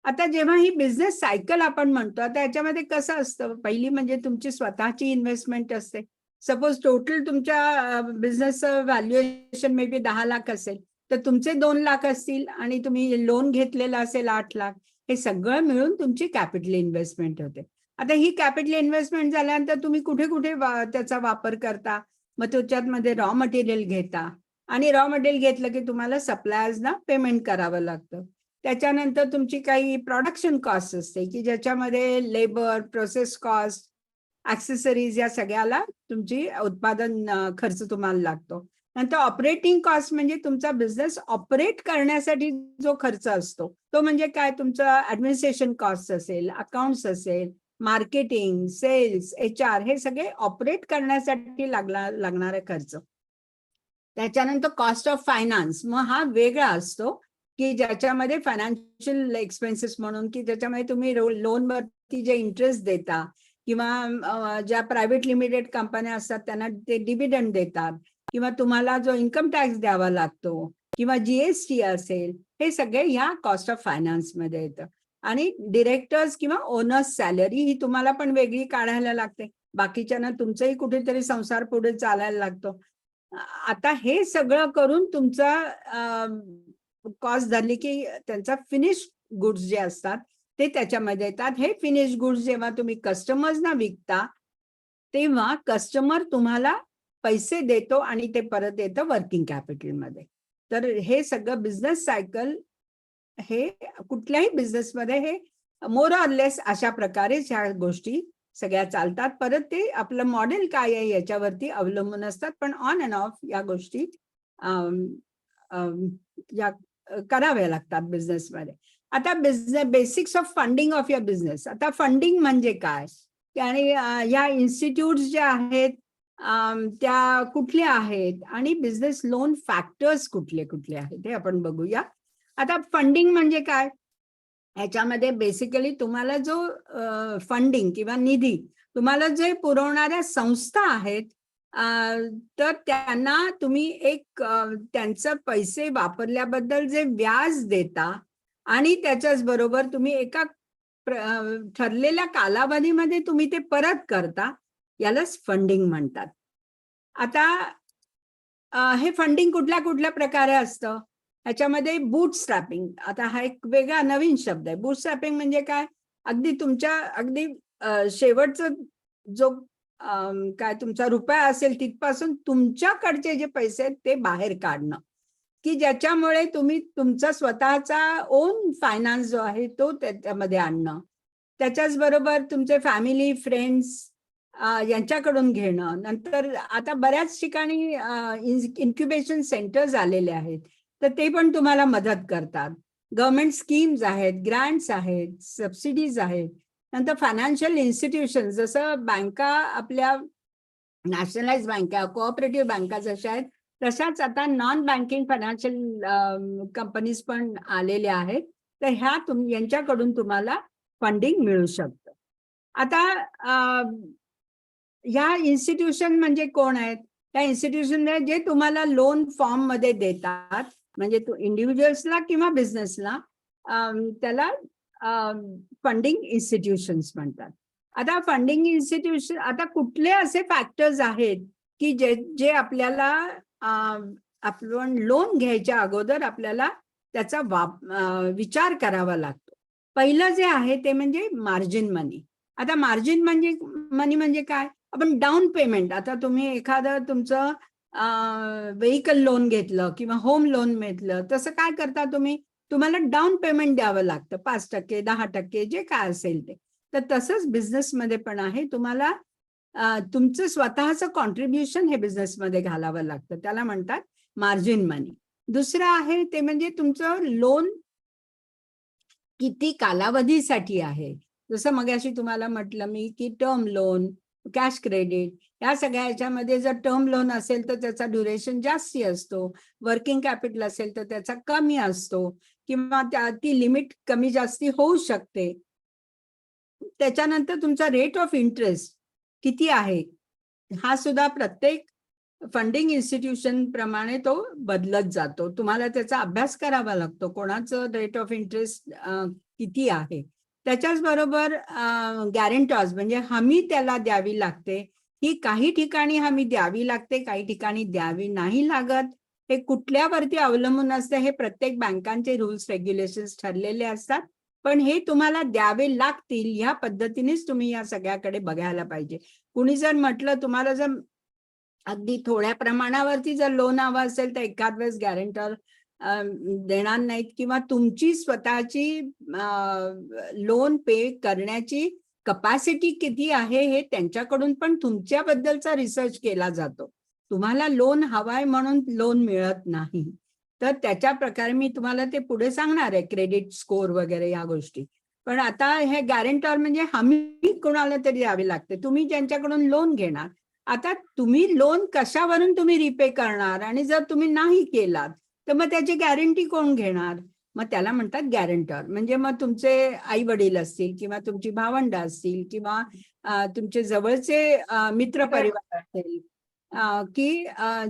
आता जेव्हा ही बिझनेस सायकल आपण म्हणतो, आता याच्यामध्ये कसं असतं, पहिली म्हणजे तुमची स्वतःची इन्व्हेस्टमेंट असते. सपोज टोटल तुमच्या बिझनेसचं व्हॅल्युएशन मे बी 10 लाख असेल, तर तुमचे 2 लाख असतील आणि तुम्ही लोन घेतलेलं असेल 8 लाख. हे सगळं मिळून तुमची कॅपिटल इन्व्हेस्टमेंट होते. आता ही कॅपिटल इन्व्हेस्टमेंट झाल्यानंतर तुम्ही कुठे कुठे त्याचा वापर करता, मग त्याच्यामध्ये रॉ मटेरियल घेता आणि रॉ मटेरियल घेतलं की तुम्हाला सप्लायर्सना पेमेंट करावं लागतं. त्याच्यानंतर तुमची काही प्रोडक्शन कॉस्ट असते की ज्याच्यामध्ये लेबर, प्रोसेस कॉस्ट, ॲक्सेसरीज या सगळ्याला तुमची उत्पादन खर्च तुम्हाला लागतो. नंतर ऑपरेटिंग कॉस्ट म्हणजे तुमचा बिझनेस ऑपरेट करण्यासाठी जो खर्च असतो तो म्हणजे काय, तुमचा ऍडमिनिस्ट्रेशन कॉस्ट असेल, अकाउंट्स असेल, मार्केटिंग, सेल्स, HR, हे सगळे ऑपरेट करण्यासाठी लागणारे खर्च. त्याच्यानंतर कॉस्ट ऑफ फायनान्स, मग हा वेगळा असतो की ज्याच्यामध्ये फायनान्शियल एक्सपेन्सेस म्हणून, की ज्याच्यामध्ये तुम्ही लोनवरती जे इंटरेस्ट देता किंवा ज्या प्रायव्हेट लिमिटेड कंपन्या असतात त्यांना ते डिव्हिडंड देतात किंवा तुम्हाला जो इन्कम टॅक्स द्यावा लागतो किंवा GST असेल, हे सगळे ह्या कॉस्ट ऑफ फायनान्स मध्ये येतं. आणि डिरेक्टर्स किंवा ओनर्स सॅलरी ही तुम्हाला पण वेगळी काढायला लागते. बाकीच्यांना तुमचंही कुठेतरी संसार पुढे चालायला लागतो. आता हे सगळं करून तुमचा कॉस्ट धरली की त्यांचा फिनिश गुड्स जे असतात ते त्याच्यामध्ये येतात. हे फिनिश गुड्स जेव्हा तुम्ही कस्टमर्सना विकता तेव्हा कस्टमर तुम्हाला पैसे देतो आणि ते परत येतं वर्किंग कॅपिटलमध्ये. तर हे सगळं बिझनेस सायकल, हे कुठल्याही बिझनेसमध्ये हे मोर ऑर लेस अशा प्रकारेच ह्या गोष्टी सगळ्या चालतात. परत ते आपलं मॉडेल काय आहे याच्यावरती अवलंबून असतात, पण ऑन अँड ऑफ या गोष्टी या कराव्या लागतात बिझनेसमध्ये. आता basics of funding of your business. आता फंडिंग म्हणजे काय आणि या इन्स्टिट्यूट्स ज्या आहेत त्या कुठल्या आहेत आणि बिझनेस लोन फॅक्टर्स कुठले कुठले आहेत हे आपण बघूया. आता फंडिंग म्हणजे काय, ह्याच्यामध्ये बेसिकली तुम्हाला जो फंडिंग किंवा निधी तुम्हाला जे पुरवणाऱ्या संस्था आहेत तर त्यांना तुम्ही त्यांचं पैसे वापरल्याबद्दल जे व्याज देता आणि त्याच्याच बरोबर तुम्ही एका ठरलेल्या कालावधीमध्ये तुम्ही ते परत करता, यालाच फंडिंग म्हणतात. आता हे फंडिंग कुठल्या कुठल्या प्रकारे असतं, ह्याच्यामध्ये बूट स्ट्रॅपिंग, आता हा एक वेगळा नवीन शब्द आहे. बूट स्ट्रॅपिंग म्हणजे काय, अगदी तुमच्या अगदी शेवटचं जो काय तुमचा रुपया असेल तिथपासून तुमच्याकडचे जे पैसे आहेत ते बाहेर काढणं, की ज्याच्यामुळे तुम्ही तुमचा स्वतःचा ओन फायनान्स जो आहे तो त्याच्यामध्ये आणणं. त्याच्याच बरोबर तुमचे फॅमिली फ्रेंड्स यांच्याकडून घेणं. नंतर आता बऱ्याच ठिकाणी इन्क्युबेशन सेंटर्स आलेले आहेत, तर ते पण तुम्हाला मदत करतात. गव्हर्नमेंट स्कीम्स आहेत, ग्रँट्स आहेत, सबसिडीज आहेत. नंतर फायनान्शियल इन्स्टिट्यूशन, जसं बँका आपल्या नॅशनलाइज बँका, कोऑपरेटिव्ह बँका जशा आहेत, तशाच आता नॉन बँकिंग फायनान्शियल कंपनीज पण आलेल्या आहेत. तर ह्या यांच्याकडून तुम्हाला फंडिंग मिळू शकतं. आता ह्या इन्स्टिट्यूशन म्हणजे कोण आहेत? त्या इन्स्टिट्यूशन जे तुम्हाला लोन फॉर्म मध्ये देतात, म्हणजे तो इंडिव्हिज्युअल्सला किंवा बिझनेसला, त्याला फंडिंग इन्स्टिट्यूशन्स म्हणतात. आता फंडिंग इन्स्टिट्यूशन, आता कुठले असे फॅक्टर्स आहेत की जे आपल्याला आपण लोन घ्यायच्या अगोदर आपल्याला त्याचा विचार करावा लागतो. पहिलं जे आहे ते म्हणजे मार्जिन मनी. आता मार्जिन मनी म्हणजे काय? आपण डाऊन पेमेंट, आता तुम्ही एखादं तुमचं व्हेकल लोन घेतलं किंवा होम लोन घेतलं, तसं काय करता तुम्ही? तुम्हाला डाऊन पेमेंट द्यावं लागतं, 5%, 10%, जे काय असेल ते. तर तसंच बिझनेसमध्ये पण आहे, तुम्हाला तुमचं स्वतःचं कॉन्ट्रीब्युशन हे बिझनेसमध्ये घालावं लागतं, त्याला म्हणतात मार्जिन मनी. दुसरं आहे ते म्हणजे तुमचं लोन किती कालावधीसाठी आहे. जसं मगाशी तुम्हाला म्हटलं मी की टर्म लोन, कॅश क्रेडिट, या सगळ्या ह्याच्यामध्ये जर टर्म लोन असेल तर त्याचा ड्युरेशन जास्ती असतो, वर्किंग कॅपिटल असेल तर त्याचा कमी असतो, किंवा ती लिमिट कमी जास्ती होऊ शकते. त्याच्यानंतर तुमचा रेट ऑफ इंटरेस्ट किती आहे हा सुद्धा प्रत्येक फंडिंग इन्स्टिट्यूशन प्रमाणे तो बदलत जातो. तुम्हाला त्याचा अभ्यास करावा लागतो, कोणाचं रेट ऑफ इंटरेस्ट किती आहे. त्याच्याच बरोबर गॅरेंटर्स म्हणजे हमी त्याला द्यावी लागते. ही काही ठिकाणी हमी द्यावी लागते, काही ठिकाणी द्यावी नाही लागत. हे कुठल्यावरती अवलंबून असतं, हे प्रत्येक बँकांचे रूल्स रेग्युलेशन्स ठरलेले असतात. पण हे तुम्हाला द्यावे लागतील, ह्या पद्धतीनेच तुम्ही या सगळ्याकडे बघायला पाहिजे. कुणी जर म्हटलं तुम्हाला जर अगदी थोड्या प्रमाणावरती जर लोन हवं असेल तर एखाद वेळेस गॅरेंटर देणार नाहीत, किंवा तुमची स्वतःची लोन पे करण्याची कपॅसिटी किती आहे हे त्यांच्याकडून पण तुमच्याबद्दलचा रिसर्च केला जातो. तुम्हाला लोन हवाय म्हणून लोन मिळत नाही. तर त्याच्या प्रकारे मी तुम्हाला ते पुढे सांगणार आहे, क्रेडिट स्कोर वगैरे या गोष्टी. पण आता हे गॅरेंटर म्हणजे हमी कोणाला तरी द्यावी लागते, तुम्ही ज्यांच्याकडून लोन घेणार. आता तुम्ही लोन कशावरून तुम्ही रिपे करणार, आणि जर तुम्ही नाही केलात तर मग त्याची गॅरंटी कोण घेणार? मग त्याला म्हणतात गॅरेंटर. म्हणजे मग तुमचे आई वडील असतील, किंवा तुमची भावंड असतील, किंवा तुमचे जवळचे मित्र परिवार असेल, की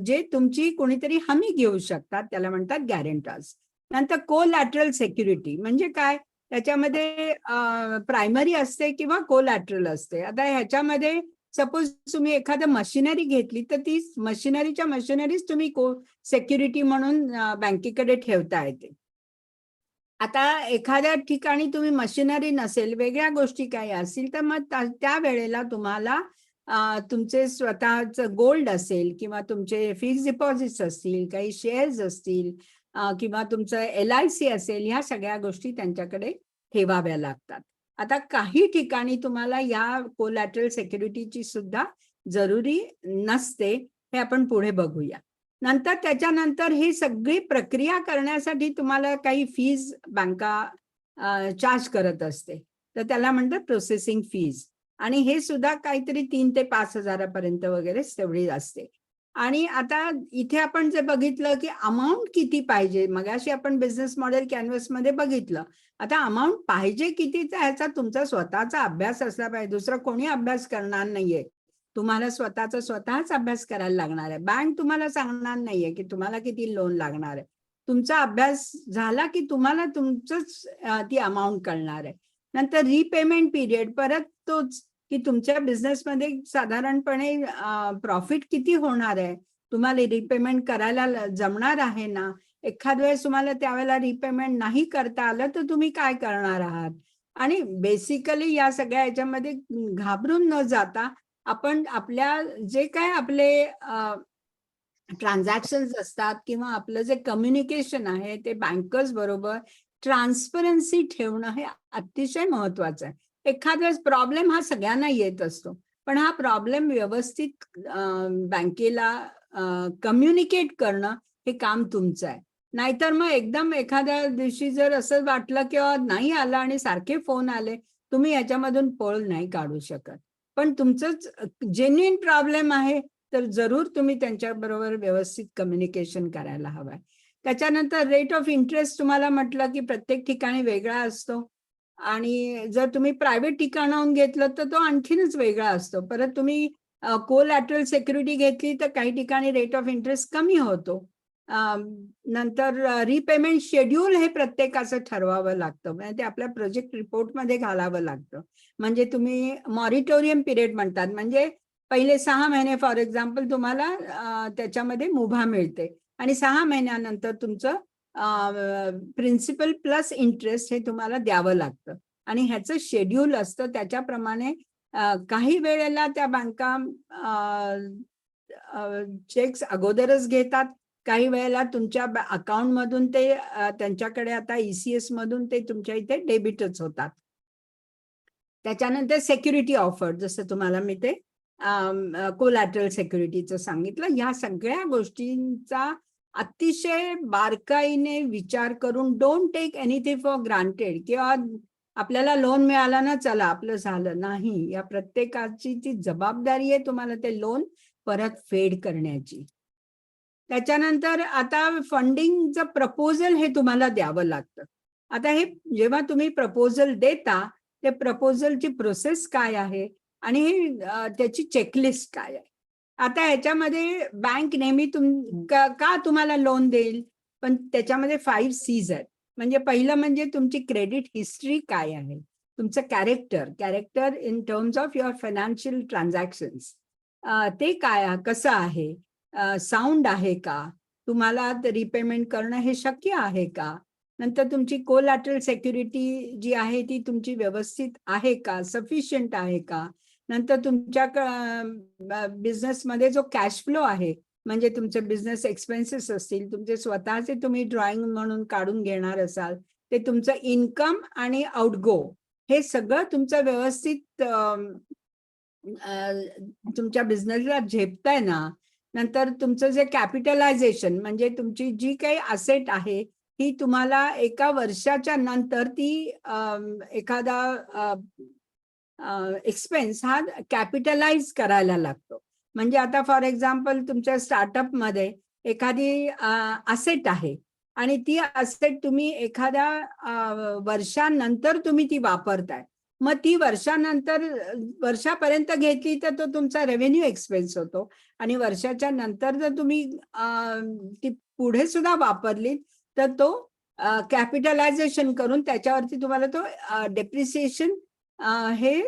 जे तुमची कोणीतरी हमी घेऊ शकतात, त्याला म्हणतात गॅरेंटर्स. नंतर कोलॅटरल सिक्युरिटी म्हणजे काय? त्याच्यामध्ये प्रायमरी असते किंवा कोलॅटरल असते. आता ह्याच्यामध्ये सपोज तुम्ही एखादं मशिनरी घेतली तर ती मशिनरीच तुम्ही सिक्युरिटी म्हणून बँकेकडे ठेवता येते. आता एखाद्या ठिकाणी तुम्ही मशिनरी नसेल, वेगळ्या गोष्टी काही असतील, तर मग त्या वेळेला तुम्हाला तुमचे स्वतःचं गोल्ड असेल, किंवा तुमचे फिक्स डिपॉझिट्स असतील, काही शेअर्स असतील, किंवा तुमचं LIC असेल, ह्या सगळ्या गोष्टी त्यांच्याकडे ठेवाव्या लागतात. आता काही ठिकाणी तुम्हाला या कोलॅटरल सिक्युरिटीची सुद्धा जरुरी नसते, हे आपण पुढे बघूया. नंतर त्याच्यानंतर ही सगळी प्रक्रिया करण्यासाठी तुम्हाला काही फीज बँका चार्ज करत असते, तर त्याला म्हणतात प्रोसेसिंग फीज. आणि हे सुद्धा काहीतरी 3 ते 5 हजारापर्यंत वगैरे तेवढी असते. आणि आता इथे आपण जे बघितलं की अमाऊंट किती पाहिजे, मगाशी आपण बिझनेस मॉडेल कॅनव्हासमध्ये बघितलं. आता अमाऊंट पाहिजे कितीचा ह्याचा तुमचा स्वतःचा अभ्यास असला पाहिजे, दुसरं कोणी अभ्यास करणार नाहीये. तुम्हाला स्वतःच अभ्यास करायला लागणार आहे. बँक तुम्हाला सांगणार नाहीये की तुम्हाला किती लोन लागणार आहे. तुमचा अभ्यास झाला की तुम्हाला तुमचंच ती अमाऊंट कळणार आहे. नंतर रिपेमेंट पिरियड परत तोच की तुमच्या बिझनेसमध्ये साधारणपणे प्रॉफिट किती होणार आहे, तुम्हाला रिपेमेंट करायला जमणार आहे ना. एखाद वेळेस तुम्हाला त्यावेळेला रिपेमेंट नाही करता आलं तर तुम्ही काय करणार आहात. आणि बेसिकली या सगळ्या याच्यामध्ये घाबरून न जाता आपण आपल्या जे काय आपले ट्रान्झॅक्शन्स असतात किंवा आपलं जे कम्युनिकेशन आहे ते बँकर्स बरोबर ट्रान्सपरन्सी ठेवणं हे अतिशय महत्वाचं आहे. एखाद वेळेस प्रॉब्लेम हा सगळ्यांना येत असतो, पण हा प्रॉब्लेम व्यवस्थित बँकेला कम्युनिकेट करणं हे काम तुमचं आहे. नाहीतर मग एकदम एखाद्या दिवशी जर असं वाटलं किंवा नाही आलं आणि सारखे फोन आले, तुम्ही याच्यामधून पळ नाही काढू शकत. पण तुमचंच जेन्युइन प्रॉब्लेम आहे तर जरूर तुम्ही त्यांच्याबरोबर व्यवस्थित कम्युनिकेशन करायला हवंय. त्याच्यानंतर रेट ऑफ इंटरेस्ट तुम्हाला म्हटलं की प्रत्येक ठिकाणी वेगळा असतो आणि जर तुम्ही प्रायव्हेट ठिकाणाहून घेतलं तर तो आणखीनच वेगळा असतो. परत तुम्ही कोलॅटरल सिक्युरिटी घेतली तर काही ठिकाणी रेट ऑफ इंटरेस्ट कमी होतो. नंतर रिपेमेंट शेड्यूल हे प्रत्येकाचं ठरवावं लागतं, म्हणजे ते आपल्या प्रोजेक्ट रिपोर्टमध्ये घालावं लागतं. म्हणजे तुम्ही मॉरिटोरियम पिरियड म्हणतात, म्हणजे पहिले 6 महिने फॉर एक्झाम्पल तुम्हाला त्याच्यामध्ये मुभा मिळते आणि 6 महिन्यानंतर तुमचं प्रिन्सिपल प्लस इंटरेस्ट हे तुम्हाला द्यावं लागतं आणि ह्याचं शेड्यूल असतं. त्याच्याप्रमाणे काही वेळेला त्या बँका चेक्स अगोदरच घेतात, काही वेळेला तुमच्या अकाउंट मधून ते त्यांच्याकडे आता ECS मधून ते तुमच्या इथे डेबिटच होतात. त्याच्यानंतर सेक्युरिटी ऑफर, जसं तुम्हाला मी ते कोलॅटरल सिक्युरिटीचं सांगितलं. ह्या सगळ्या गोष्टींचा अतिशय बारकाईने विचार करून don't take anything for granted किंवा आपल्याला लोन मिळाला ना चला आपलं झालं नाही. या प्रत्येकाची ती जबाबदारी आहे तुम्हाला ते लोन परत फेड करण्याची. त्याच्यानंतर आता फंडिंगचं प्रपोजल हे तुम्हाला द्यावं लागतं. आता हे जेव्हा तुम्ही प्रपोजल देता ते प्रपोजलची प्रोसेस काय आहे आणि त्याची चेकलिस्ट काय आहे. आता ह्याच्यामध्ये बँक नेहमी का तुम्हाला लोन देईल, पण त्याच्यामध्ये 5 C's आहेत. म्हणजे पहिलं म्हणजे तुमची क्रेडिट हिस्ट्री काय आहे, तुमचं character in terms of your financial transactions ते काय कसं आहे, साऊंड आहे का, तुम्हाला रिपेमेंट करणं हे शक्य आहे का. नंतर तुमची कोलॅटरल सिक्युरिटी जी आहे ती तुमची व्यवस्थित आहे का, सफिशियंट आहे का. नंतर तुमच्या बिझनेसमध्ये जो कॅश फ्लो आहे, म्हणजे तुमचे बिझनेस एक्सपेन्सेस असतील, तुमचे स्वतःचे तुम्ही ड्रॉइंग म्हणून काढून घेणार असाल, ते तुमचं इन्कम आणि आउटगो हे सगळं तुमचं व्यवस्थित तुमच्या बिझनेसला झेपताय ना. नंतर तुमचं जे कॅपिटलायझेशन म्हणजे तुमची जी काही असेट आहे ही तुम्हाला एका वर्षाच्या नंतर ती एखादा एक्सपेन्स हा कॅपिटलाइज करायला लागतो. म्हणजे आता फॉर एक्झाम्पल तुमच्या स्टार्टअपमध्ये एखादी असेट आहे आणि ती असेट तुम्ही एखाद्या वर्षानंतर तुम्ही ती वापरताय, मग ती वर्षापर्यंत घेतली तर तो तुमचा रेव्हेन्यू एक्सपेन्स होतो आणि वर्षाच्या नंतर जर तुम्ही ती पुढे सुद्धा वापरली तर तो कॅपिटलायझेशन करून त्याच्यावरती तुम्हाला तो डेप्रिसिएशन हे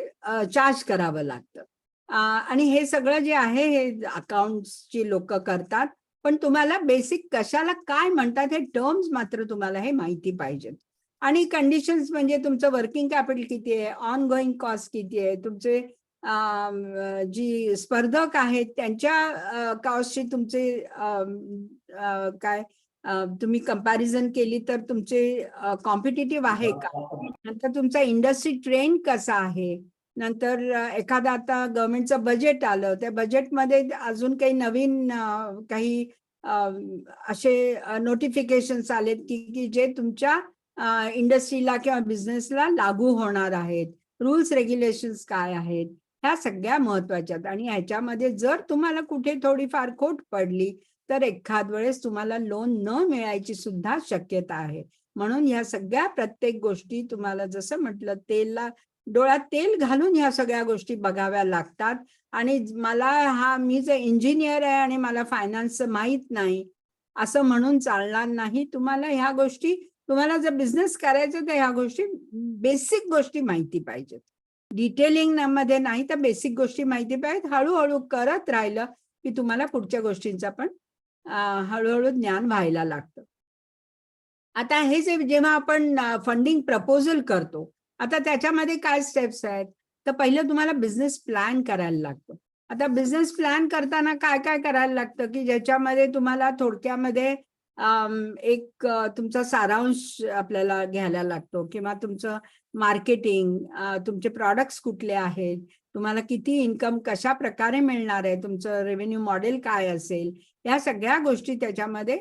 चार्ज करावं लागतं. आणि हे सगळं जे आहे हे अकाउंट्सची लोक करतात, पण तुम्हाला बेसिक कशाला काय म्हणतात हे टर्म्स मात्र तुम्हाला हे माहिती पाहिजेत. आणि कंडिशन्स म्हणजे तुमचं वर्किंग कॅपिटल किती आहे, ऑन गोईंग कॉस्ट किती आहे, तुमचे जी स्पर्धक आहेत त्यांच्या कॉस्टशी तुमचे काय तुम्ही कंपॅरिझन केली तर तुमचे कॉम्पिटिटिव्ह आहे का. नंतर तुमचा इंडस्ट्री ट्रेंड कसा आहे. नंतर एखादा आता गव्हर्नमेंटचं बजेट आलं, त्या बजेटमध्ये अजून काही नवीन काही असे नोटिफिकेशन्स आलेत की जे तुमच्या इंडस्ट्रीला किंवा बिझनेसला लागू होणार आहेत. रूल्स रेग्युलेशन्स काय आहेत, ह्या सगळ्या महत्वाच्या आहेत. आणि ह्याच्यामध्ये जर तुम्हाला कुठे थोडीफार खोट पडली तर एखाद वेळेस तुम्हाला लोन न मिळायची सुद्धा शक्यता आहे. म्हणून ह्या सगळ्या प्रत्येक गोष्टी तुम्हाला जसं म्हटलं डोळ्यात तेल घालून ह्या सगळ्या गोष्टी बघाव्या लागतात. आणि मी जे इंजिनियर आहे आणि मला फायनान्सचं माहीत नाही असं म्हणून चालणार नाही. तुम्हाला ह्या गोष्टी तुम्हाला जर बिझनेस करायचं तर ह्या गोष्टी बेसिक गोष्टी माहिती पाहिजेत. डिटेलिंग मध्ये नाही तर बेसिक गोष्टी माहिती पाहिजेत. हळूहळू करत राहिलं की तुम्हाला पुढच्या गोष्टींचा पण हळूहळू ज्ञान व्हायला लागतं. आता हे जेव्हा आपण फंडिंग प्रपोजल करतो, आता त्याच्यामध्ये काय स्टेप्स आहेत? तर पहिलं तुम्हाला बिझनेस प्लॅन करायला लागतो. आता बिझनेस प्लॅन करताना काय काय करायला लागतं की ज्याच्यामध्ये तुम्हाला थोडक्यामध्ये एक तुमचा सारांश आपल्याला घ्यायला लागतो किंवा तुमचं मार्केटिंग, तुमचे प्रॉडक्ट्स कुठले आहेत, तुम्हाला किती इन्कम कशा प्रकारे मिळणार आहे, तुमचं रेव्हेन्यू मॉडेल काय असेल, या सगळ्या गोष्टी त्याच्यामध्ये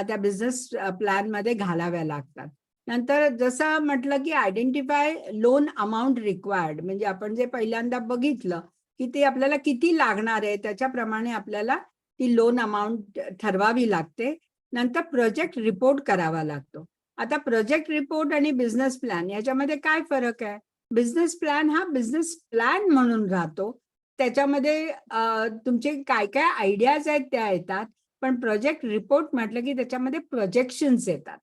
त्या बिझनेस प्लॅन मध्ये घालाव्या लागतात. नंतर जसं म्हटलं की आयडेंटिफाय लोन अमाऊंट रिक्वायर्ड, म्हणजे आपण जे पहिल्यांदा बघितलं की ते आपल्याला किती लागणार आहे त्याच्याप्रमाणे आपल्याला ती लोन अमाऊंट ठरवावी लागते. नंतर प्रोजेक्ट रिपोर्ट करावा लागतो. आता प्रोजेक्ट रिपोर्ट आणि बिझनेस प्लॅन याच्यामध्ये काय फरक आहे? बिझनेस प्लॅन हा बिझनेस प्लॅन म्हणून राहतो, त्याच्यामध्ये तुमचे काय काय आयडियाज आहेत त्या येतात. पण प्रोजेक्ट रिपोर्ट म्हटलं की त्याच्यामध्ये प्रोजेक्शन्स येतात.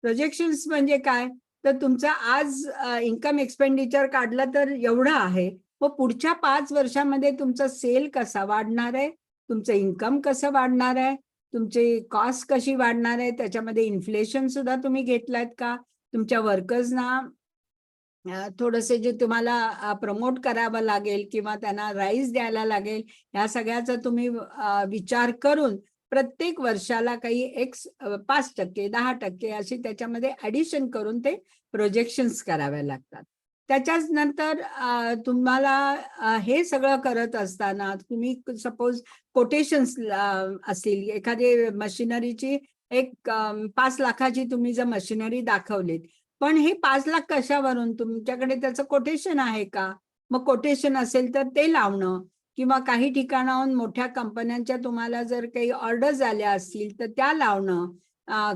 प्रोजेक्शन्स म्हणजे काय? तर तुमचं आज इन्कम एक्सपेंडिचर काढलं तर एवढं आहे, मग पुढच्या 5 वर्षामध्ये तुमचा सेल कसा वाढणार आहे, तुमचं इन्कम कसं वाढणार आहे, तुमची कॉस्ट कशी वाढणार आहे, त्याच्यामध्ये इन्फ्लेशन सुद्धा तुम्ही घेतलात का, तुमच्या वर्कर्सना थोडंसे जे तुम्हाला प्रमोट करावं लागेल किंवा त्यांना राईज द्यायला लागेल, ह्या सगळ्याचा तुम्ही विचार करून प्रत्येक वर्षाला काही एक 5%, 10% अशी त्याच्यामध्ये ऍडिशन करून ते प्रोजेक्शन्स कराव्या लागतात. त्याच्याच नंतर तुम्हाला हे सगळं करत असताना तुम्ही सपोज कोटेशन्स असतील, एखादी मशिनरीची एक 5 लाखाची तुम्ही जर मशिनरी दाखवलीत, पण हे 5 लाख कशावरून, तुमच्याकडे त्याचं कोटेशन आहे का? मग कोटेशन असेल तर ते लावणं, किंवा काही ठिकाणाहून मोठ्या कंपन्यांच्या तुम्हाला जर काही ऑर्डर्स आल्या असतील तर त्या लावणं,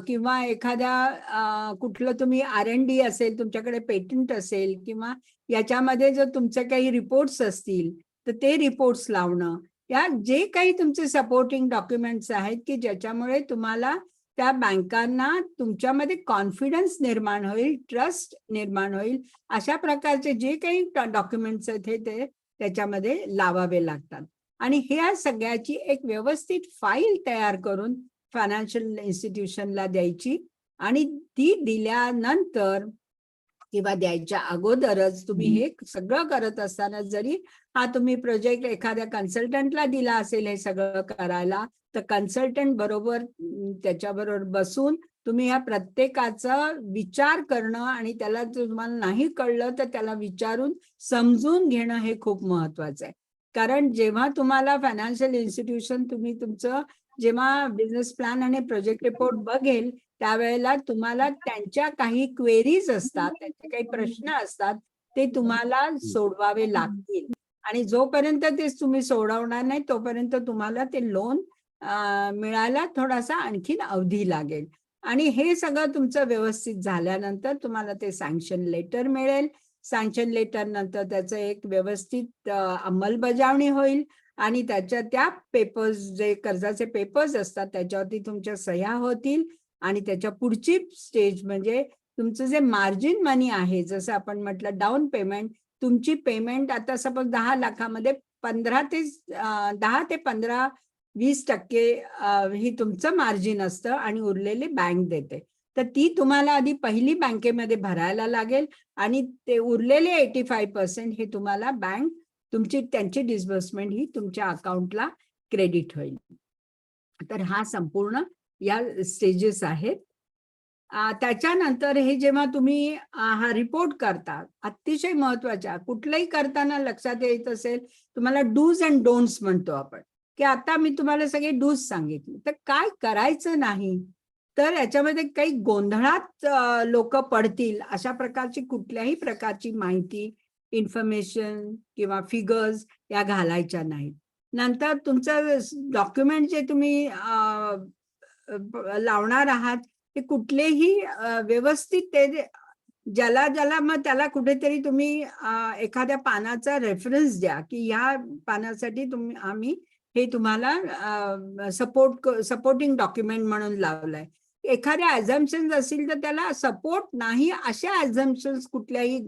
किंवा एखाद्या कुठलं तुम्ही R&D असेल, तुमच्याकडे पेटंट असेल, किंवा याच्यामध्ये जर तुमचे काही रिपोर्ट्स असतील तर ते रिपोर्ट्स लावणं, या जे काही तुमचे सपोर्टिंग डॉक्युमेंट्स आहेत की ज्याच्यामुळे तुम्हाला त्या बँकांना तुमच्यामध्ये कॉन्फिडन्स निर्माण होईल, ट्रस्ट निर्माण होईल, अशा प्रकारचे जे काही डॉक्युमेंट्स आहेत ते त्याच्यामध्ये लावावे लागतात. आणि ह्या सगळ्याची एक व्यवस्थित फाईल तयार करून फायनान्शियल इन्स्टिट्यूशनला द्यायची, आणि ती दिल्यानंतर किंवा द्यायच्या अगोदरच तुम्ही हे सगळं करत असताना, जरी हा तुम्ही प्रोजेक्ट एखाद्या कन्सल्टंटला दिला असेल हे सगळं करायला, तर कन्सल्टंट बरोबर त्याच्याबरोबर बसून तुम्ही ह्या प्रत्येकाचा विचार करणं, आणि त्याला जर तुम्हाला नाही कळलं तर त्याला विचारून समजून घेणं हे खूप महत्वाचं आहे. कारण जेव्हा तुम्हाला फायनान्शियल इन्स्टिट्यूशन तुम्ही तुमचं जेव्हा बिझनेस प्लॅन आणि प्रोजेक्ट रिपोर्ट बघेल, त्यावेळेला तुम्हाला त्यांच्या काही क्वेरीज असतात, त्यांचे काही प्रश्न असतात, ते तुम्हाला सोडवावे लागतील. आणि जोपर्यंत ते तुम्ही सोडवणार नाही तोपर्यंत तुम्हाला ते लोन मिळायला थोडासा आणखीन अवधी लागेल. आणि हे सगळं तुमचं व्यवस्थित झाल्यानंतर तुम्हाला ते सँक्शन लेटर मिळेल. सँक्शन लेटर नंतर त्याचं एक व्यवस्थित अंमलबजावणी होईल, आणि त्याच्या त्या पेपर्स, जे कर्जाचे पेपर्स असतात त्याच्यावरती तुमच्या सह्या होतील. आणि त्याच्या पुढची स्टेज म्हणजे तुमचं जे मार्जिन मनी आहे, जसं आपण म्हटलं डाऊन पेमेंट, तुमची पेमेंट आता सपोज 10 लाखामध्ये 10 ते 15-20% ही तुमचं मार्जिन असतं आणि उरलेले बँक देते. तर ती तुम्हाला आधी पहिली बँकेमध्ये भरायला लागेल, आणि ते उरलेले 85% हे तुम्हाला बँक त्यांची डिस्बर्समेंट ही तुमच्या अकाउंटला क्रेडिट होईल. तर हा संपूर्ण या स्टेजेस आहेत. त्याच्यानंतर हे जेव्हा तुम्ही हा रिपोर्ट करता, अतिशय महत्वाच्या, कुठलंही करताना लक्षात येत असेल, तुम्हाला डूज अँड डोंट्स म्हणतो आपण, की आता मी तुम्हाला सगळे डूज सांगितले, तर काय करायचं नाही, तर याच्यामध्ये काही गोंधळात लोक पडतील अशा प्रकारची कुठल्याही प्रकारची माहिती, इन्फॉर्मेशन किंवा फिगर्स या घालायच्या नाहीत. नंतर तुमचं डॉक्युमेंट जे तुम्ही लावणार आहात ते कुठलेही व्यवस्थित, ते ज्याला मग त्याला कुठेतरी तुम्ही एखाद्या पानाचा रेफरन्स द्या की ह्या पानासाठी आम्ही हे तुम्हाला सपोर्टिंग डॉक्युमेंट म्हणून लावलंय. एखाद्या ऍझम्पन्स असतील तर त्याला सपोर्ट नाही अशा ऍझम्पन्स कुठल्याही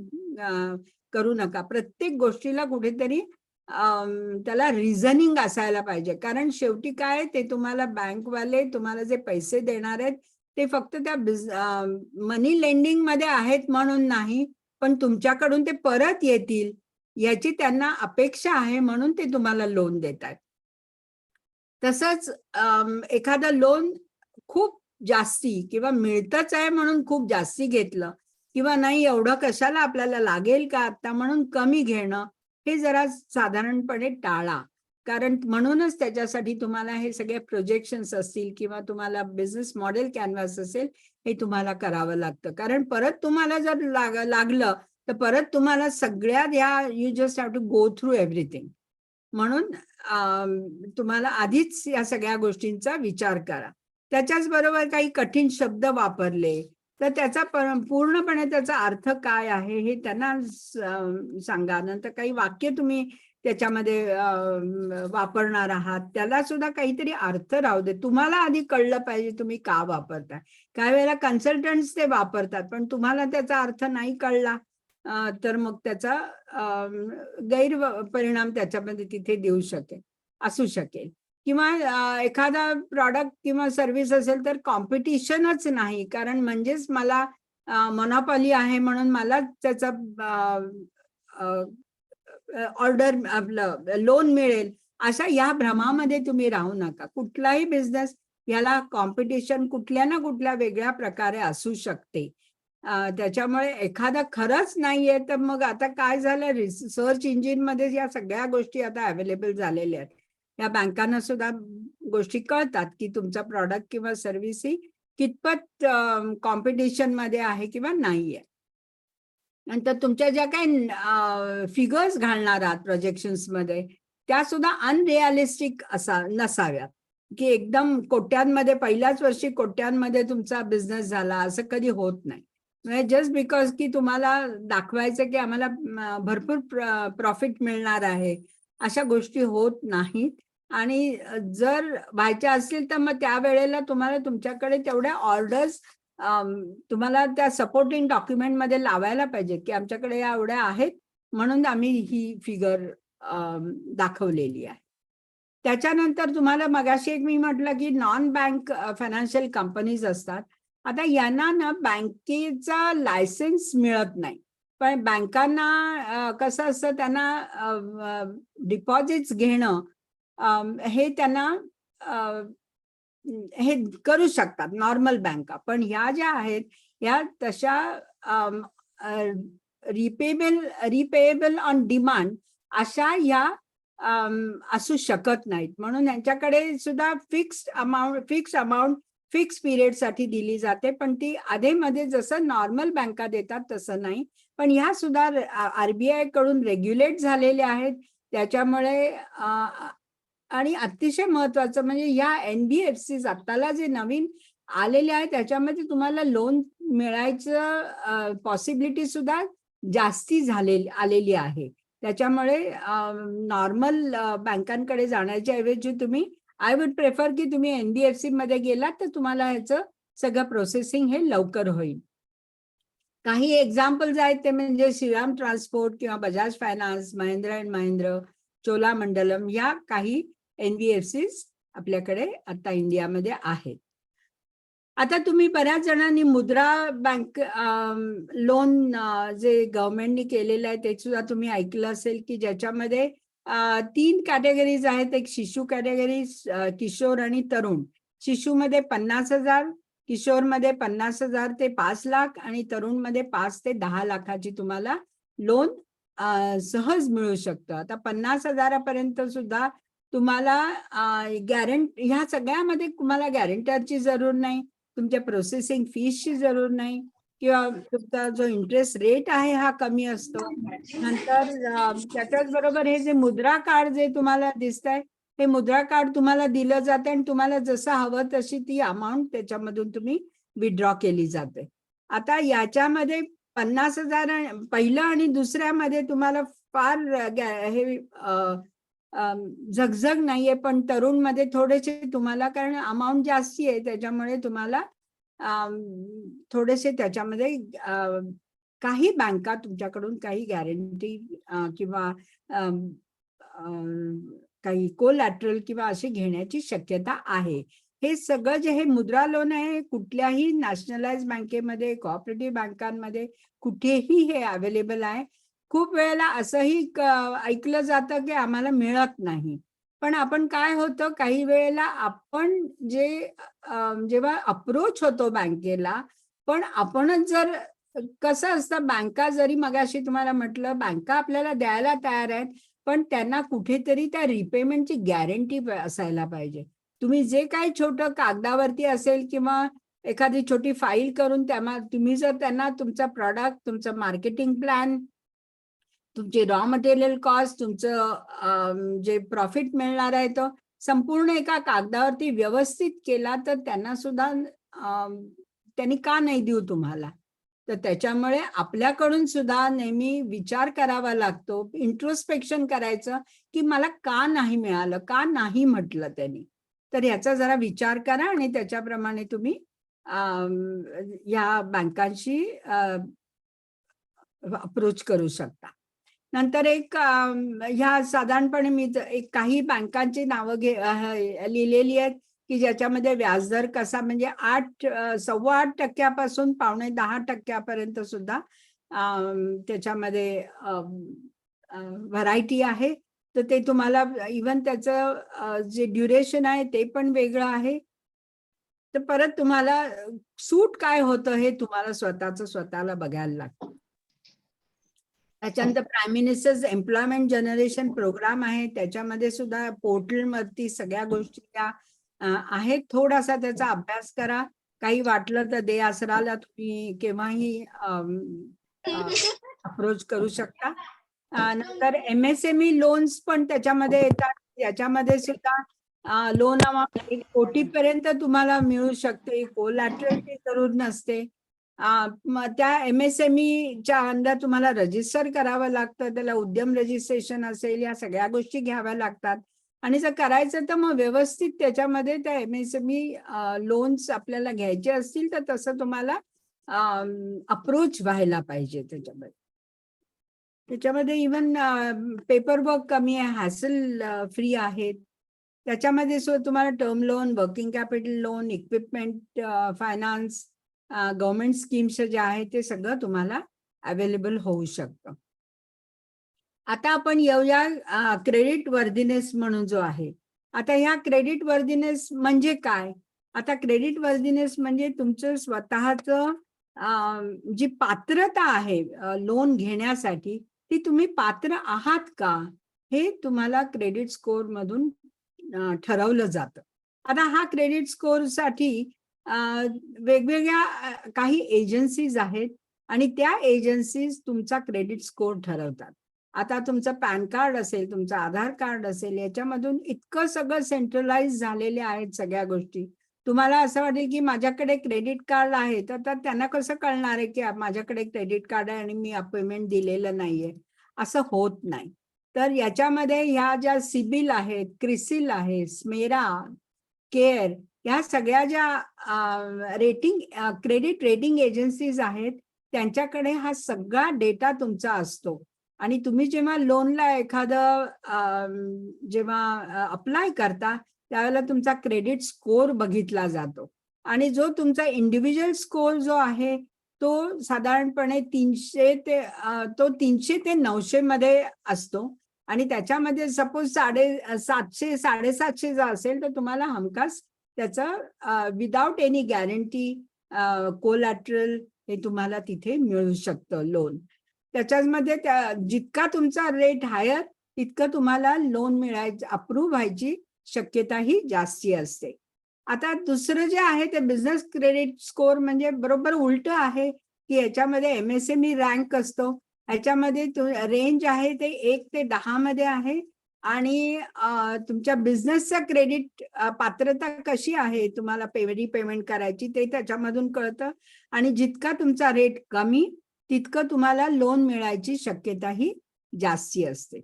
करू नका. प्रत्येक गोष्टीला कुठेतरी त्याला रिझनिंग असायला पाहिजे. कारण शेवटी काय, ते तुम्हाला बँकवाले तुम्हाला जे पैसे देणार आहेत ते फक्त त्या मनी लेंडिंग मध्ये आहेत म्हणून नाही, पण तुमच्याकडून ते परत येतील याची त्यांना अपेक्षा आहे म्हणून ते तुम्हाला लोन देत आहेत. तसंच एखादं लोन खूप जास्ती किंवा मिळतच आहे म्हणून खूप जास्ती घेतलं, किंवा नाही एवढं कशाला आपल्याला लागेल का आता म्हणून कमी घेणं, हे जरा साधारणपणे टाळा. कारण म्हणूनच त्याच्यासाठी तुम्हाला हे सगळे प्रोजेक्शन्स असतील किंवा तुम्हाला बिझनेस मॉडेल कॅनव्हास असेल, हे तुम्हाला करावं लागतं. कारण परत तुम्हाला जर लागलं तर परत तुम्हाला सगळ्यात you just have to go through everything. म्हणून तुम्हाला आधीच या सगळ्या गोष्टींचा विचार करा. त्याच्याच बरोबर काही कठीण शब्द वापरले तर त्याचा पूर्णपणे त्याचा अर्थ काय आहे हे त्यांना सांगा. नंतर काही वाक्य तुम्ही त्याच्यामध्ये वापरणार आहात त्याला सुद्धा काहीतरी अर्थ राहू दे. तुम्हाला आधी कळलं पाहिजे तुम्ही का वापरताय. काही वेळेला कन्सल्टंट्स ते वापरतात पण तुम्हाला त्याचा अर्थ नाही कळला तर मग त्याचा गैरपरिणाम त्याच्यामध्ये तिथे असू शकेल. किंवा एखादा प्रॉडक्ट किंवा सर्व्हिस असेल तर कॉम्पिटिशनच नाही, कारण म्हणजेच मला मोनोपॉली आहे म्हणून मला त्याचा ऑर्डर आपलं लोन मिळेल अशा या भ्रमामध्ये तुम्ही राहू नका. कुठलाही बिझनेस याला कॉम्पिटिशन कुठल्या ना कुठल्या वेगळ्या प्रकारे असू शकते. त्याच्यामुळे एखादा खरंच नाहीये तर मग आता काय झालं, सर्च इंजिन मध्ये या सगळ्या गोष्टी आता अवेलेबल झालेल्या आहेत. या बँकांना सुद्धा गोष्टी कळतात की तुमचा प्रॉडक्ट किंवा सर्व्हिस ही कितपत कॉम्पिटिशन मध्ये आहे किंवा नाहीये. नंतर तुमच्या ज्या काही फिगर्स घालणार आहात प्रोजेक्शन्स मध्ये त्या सुद्धा अनरिअलिस्टिक नसाव्यात, की एकदम कोट्यांमध्ये पहिल्याच वर्षी कोट्यांमध्ये तुमचा बिझनेस झाला असं कधी होत नाही. म्हणजे जस्ट बिकॉज की तुम्हाला दाखवायचं की आम्हाला भरपूर प्रॉफिट मिळणार आहे अशा गोष्टी होत नाहीत. आणि जर व्हायच्या असतील तर मग त्यावेळेला तुम्हाला तुमच्याकडे तेवढ्या ऑर्डर्स तुम्हाला त्या सपोर्टिंग डॉक्युमेंट मध्ये लावायला पाहिजे की आमच्याकडे या एवढ्या आहेत म्हणून आम्ही ही फिगर दाखवलेली आहे. त्याच्यानंतर तुम्हाला मगाशी एक मी म्हटलं की नॉन बँक फायनान्शियल कंपनीज असतात. आता यांना ना बँकेचा लायसन्स मिळत नाही, पण बँकांना कसं असतं त्यांना डिपॉझिट्स घेणं हे त्यांना हे करू शकतात नॉर्मल बँका. पण ह्या ज्या आहेत ह्या तशा रिपेएबल ऑन डिमांड अशा ह्या असू शकत नाहीत. म्हणून यांच्याकडे सुद्धा फिक्स्ड अमाऊंट फिक्स पिरियड साठी दिली जाते, पण ती अधेमध्ये जसं नॉर्मल बँका देतात तसं नाही. पण ह्या सुद्धा RBI कडून रेग्युलेट झालेल्या आहेत. त्याच्यामुळे आणि अतिशय महत्वाचं म्हणजे या NBFCs आत्ताला जे नवीन आलेले आहे त्याच्यामध्ये तुम्हाला लोन मिळायचं पॉसिबिलिटी सुद्धा जास्ती आलेली आहे. त्याच्यामुळे नॉर्मल बँकांकडे जाण्याच्या ऐवजी तुम्ही आय वुड प्रेफर की तुम्ही NBFC मध्ये गेलात तर तुम्हाला ह्याचं सगळं प्रोसेसिंग हे लवकर होईल. काही एक्झाम्पल्स आहेत ते म्हणजे श्रीराम ट्रान्सपोर्ट किंवा बजाज फायनान्स, महिंद्रा अँड महिंद्रा, चोलामंडलम या काही NBFCs आपल्याकडे आता इंडियामध्ये आहेत. आता तुम्ही बऱ्याच जणांनी मुद्रा बँक लोन जे गव्हर्नमेंटनी केलेलं आहे ते सुद्धा तुम्ही ऐकलं असेल की ज्याच्यामध्ये 3 कॅटेगरीज आहेत. एक शिशु कॅटेगरी, किशोर आणि तरुण. शिशुमध्ये 50,000, किशोरमध्ये 50,000 ते 5 लाख आणि तरुणमध्ये 5 ते 10 लाखाची तुम्हाला लोन सहज मिळू शकतं. आता 50,000पर्यंत सुद्धा तुम्हाला ह्या सगळ्यामध्ये तुम्हाला गॅरेंटरची जरूर नाही, तुमच्या प्रोसेसिंग फीसची जरूर नाही किंवा तुमचा जो इंटरेस्ट रेट आहे हा कमी असतो. नंतर त्याच्याच बरोबर हे जे मुद्रा कार्ड जे तुम्हाला दिसत आहे हे मुद्रा कार्ड तुम्हाला दिलं जाते आणि तुम्हाला जसं हवं तशी ती अमाऊंट त्याच्यामधून तुम्ही विड्रॉ केली जाते. आता याच्यामध्ये 50,000 पहिलं आणि दुसऱ्यामध्ये तुम्हाला फार हे झगझग नाहीये, पण तरुण मध्ये थोडेसे तुम्हाला कारण अमाऊंट जास्ती आहे त्याच्यामुळे तुम्हाला थोडेसे त्याच्यामध्ये काही बँका तुमच्याकडून काही गॅरंटी किंवा अम, अम, काही कोलॅटरल किंवा असे घेण्याची शक्यता आहे. हे सगळं जे हे मुद्रा लोन आहे कुठल्याही नॅशनलाइज बँकेमध्ये, कोऑपरेटिव्ह बँकांमध्ये कुठेही हे अवेलेबल आहे. खूप वेळेला असंही ऐकलं जातं की आम्हाला मिळत नाही. पण आपण काय होतं काही वेळेला आपण जेव्हा अप्रोच होतो बँकेला, पण आपणच जर कसं असतं बँका जरी मगाशी तुम्हाला म्हटलं बँका आपल्याला द्यायला तयार आहेत, पण त्यांना कुठेतरी त्या रिपेमेंटची गॅरंटी असायला पाहिजे. तुम्ही जे काही छोटं कागदावरती असेल किंवा एखादी छोटी फाईल करून तुम्ही जर त्यांना तुमचा प्रॉडक्ट, तुमचं मार्केटिंग प्लॅन, तुमची रॉ मटेरियल कॉस्ट, तुमचं जे प्रॉफिट मिळणार आहे तो संपूर्ण एका कागदावरती व्यवस्थित केला तर त्यांना सुद्धा त्यांनी का नाही देऊ तुम्हाला. तर त्याच्यामुळे आपल्याकडून सुद्धा नेहमी विचार करावा लागतो, इंट्रोस्पेक्शन करायचं की मला का नाही मिळालं, का नाही म्हटलं त्यांनी. तर याचा जरा विचार करा आणि त्याच्याप्रमाणे तुम्ही या बँकांशी अप्रोच करू शकता. नंतर एक ह्या साधारणपणे मी एक काही बँकांची नावं लिहिलेली आहेत की ज्याच्यामध्ये व्याजदर कसा म्हणजे 8.8% पावणे 10% सुद्धा त्याच्यामध्ये व्हरायटी आहे. तर ते तुम्हाला इव्हन त्याचं जे ड्युरेशन आहे ते पण वेगळं आहे. तर परत तुम्हाला सूट काय होतं हे तुम्हाला स्वतःला बघायला लागतं. त्याच्यानंतर prime minister's employment generation programme आहे, त्याच्यामध्ये सुद्धा पोर्टलवरती सगळ्या गोष्टी त्या आहेत. थोडासा त्याचा अभ्यास करा. काही वाटलं तर दे आसराला तुम्ही केव्हाही अप्रोच करू शकता. नंतर MSME लोन्स पण त्याच्यामध्ये येतात. याच्यामध्ये सुद्धा लोन अमाऊंट 1 कोटीपर्यंत तुम्हाला मिळू शकते. कोलॅटरलची जरूर नसते. मग त्या MSMEच्या अंडर तुम्हाला रजिस्टर करावं लागतं. त्याला उद्यम रजिस्ट्रेशन असेल, या सगळ्या गोष्टी घ्याव्या लागतात. आणि जर करायचं तर मग व्यवस्थित त्याच्यामध्ये त्या MSME लोन्स आपल्याला घ्यायचे असतील तर तसं तुम्हाला अप्रोच व्हायला पाहिजे त्याच्यामध्ये. त्याच्यामध्ये इव्हन पेपरवर्क कमी आहे, हॅसल फ्री आहेत. त्याच्यामध्ये तुम्हाला term loan, working capital loan, equipment finance, government schemes जे आहे ते सगळं तुम्हाला अवेलेबल होऊ शकतं. आता आपण येऊया क्रेडिट वर्दीनेस म्हणून जो आहे. आता ह्या क्रेडिट वर्दीनेस म्हणजे काय? आता क्रेडिट वर्दीनेस म्हणजे तुमचं स्वतःचं जी पात्रता आहे लोन घेण्यासाठी ती तुम्ही पात्र आहात का हे तुम्हाला क्रेडिट स्कोर मधून ठरवलं जातं. आता हा क्रेडिट स्कोर साठी वेगवेगळ्या काही एजन्सीज आहेत आणि त्या एजन्सीज तुमचा क्रेडिट स्कोर ठरवतात. आता तुमचं पॅन कार्ड असेल, तुमचं आधार कार्ड असेल, याच्यामधून इतकं सगळं सेंट्रलाइज झालेले आहेत सगळ्या गोष्टी. तुम्हाला असं वाटेल की माझ्याकडे क्रेडिट कार्ड आहे तर त्यांना कसं कळणार आहे की माझ्याकडे क्रेडिट कार्ड आहे आणि मी अपॉइंटमेंट दिलेलं नाहीये. असं होत नाही. तर याच्यामध्ये ह्या ज्या सिबिल आहेत, क्रिसिल आहे, स्मेरा, केअर, या सगळ्या ज्या क्रेडिट रेटिंग एजन्सीज आहेत त्यांच्याकडे हा सगळा डेटा तुमचा असतो. आणि तुम्ही जेव्हा लोनला एखादं जेव्हा अप्लाय करता त्यावेळेला तुमचा क्रेडिट स्कोर बघितला जातो. आणि जो तुमचा इंडिव्हिज्युअल स्कोर जो आहे तो साधारणपणे 300 ते 900 मध्ये असतो. आणि त्याच्यामध्ये सपोज 750 750 जर असेल तर तुम्हाला हमखास त्याचं विदाउट एनी गॅरंटी कोलॅटरल हे तुम्हाला तिथे मिळू शकतं लोन. त्याच्यामध्ये जितका तुमचा रेट हायर तितकं तुम्हाला लोन मिळायचं, अप्रूव्ह व्हायची शक्यता ही जास्ती असते. आता दुसरं जे आहे ते बिझनेस क्रेडिट स्कोर म्हणजे बरोबर उलट आहे की याच्यामध्ये MSME रँक असतो. ह्याच्यामध्ये रेंज आहे ते 1 ते 10 मध्ये आहे. आणि तुमच्या बिझनेसचा क्रेडिट पात्रता कशी आहे तुम्हाला पेमेंट करायची ते त्याच्यामधून कळतं. आणि जितका तुमचा रेट कमी तितकं तुम्हाला लोन मिळायची शक्यता ही जास्ती असते.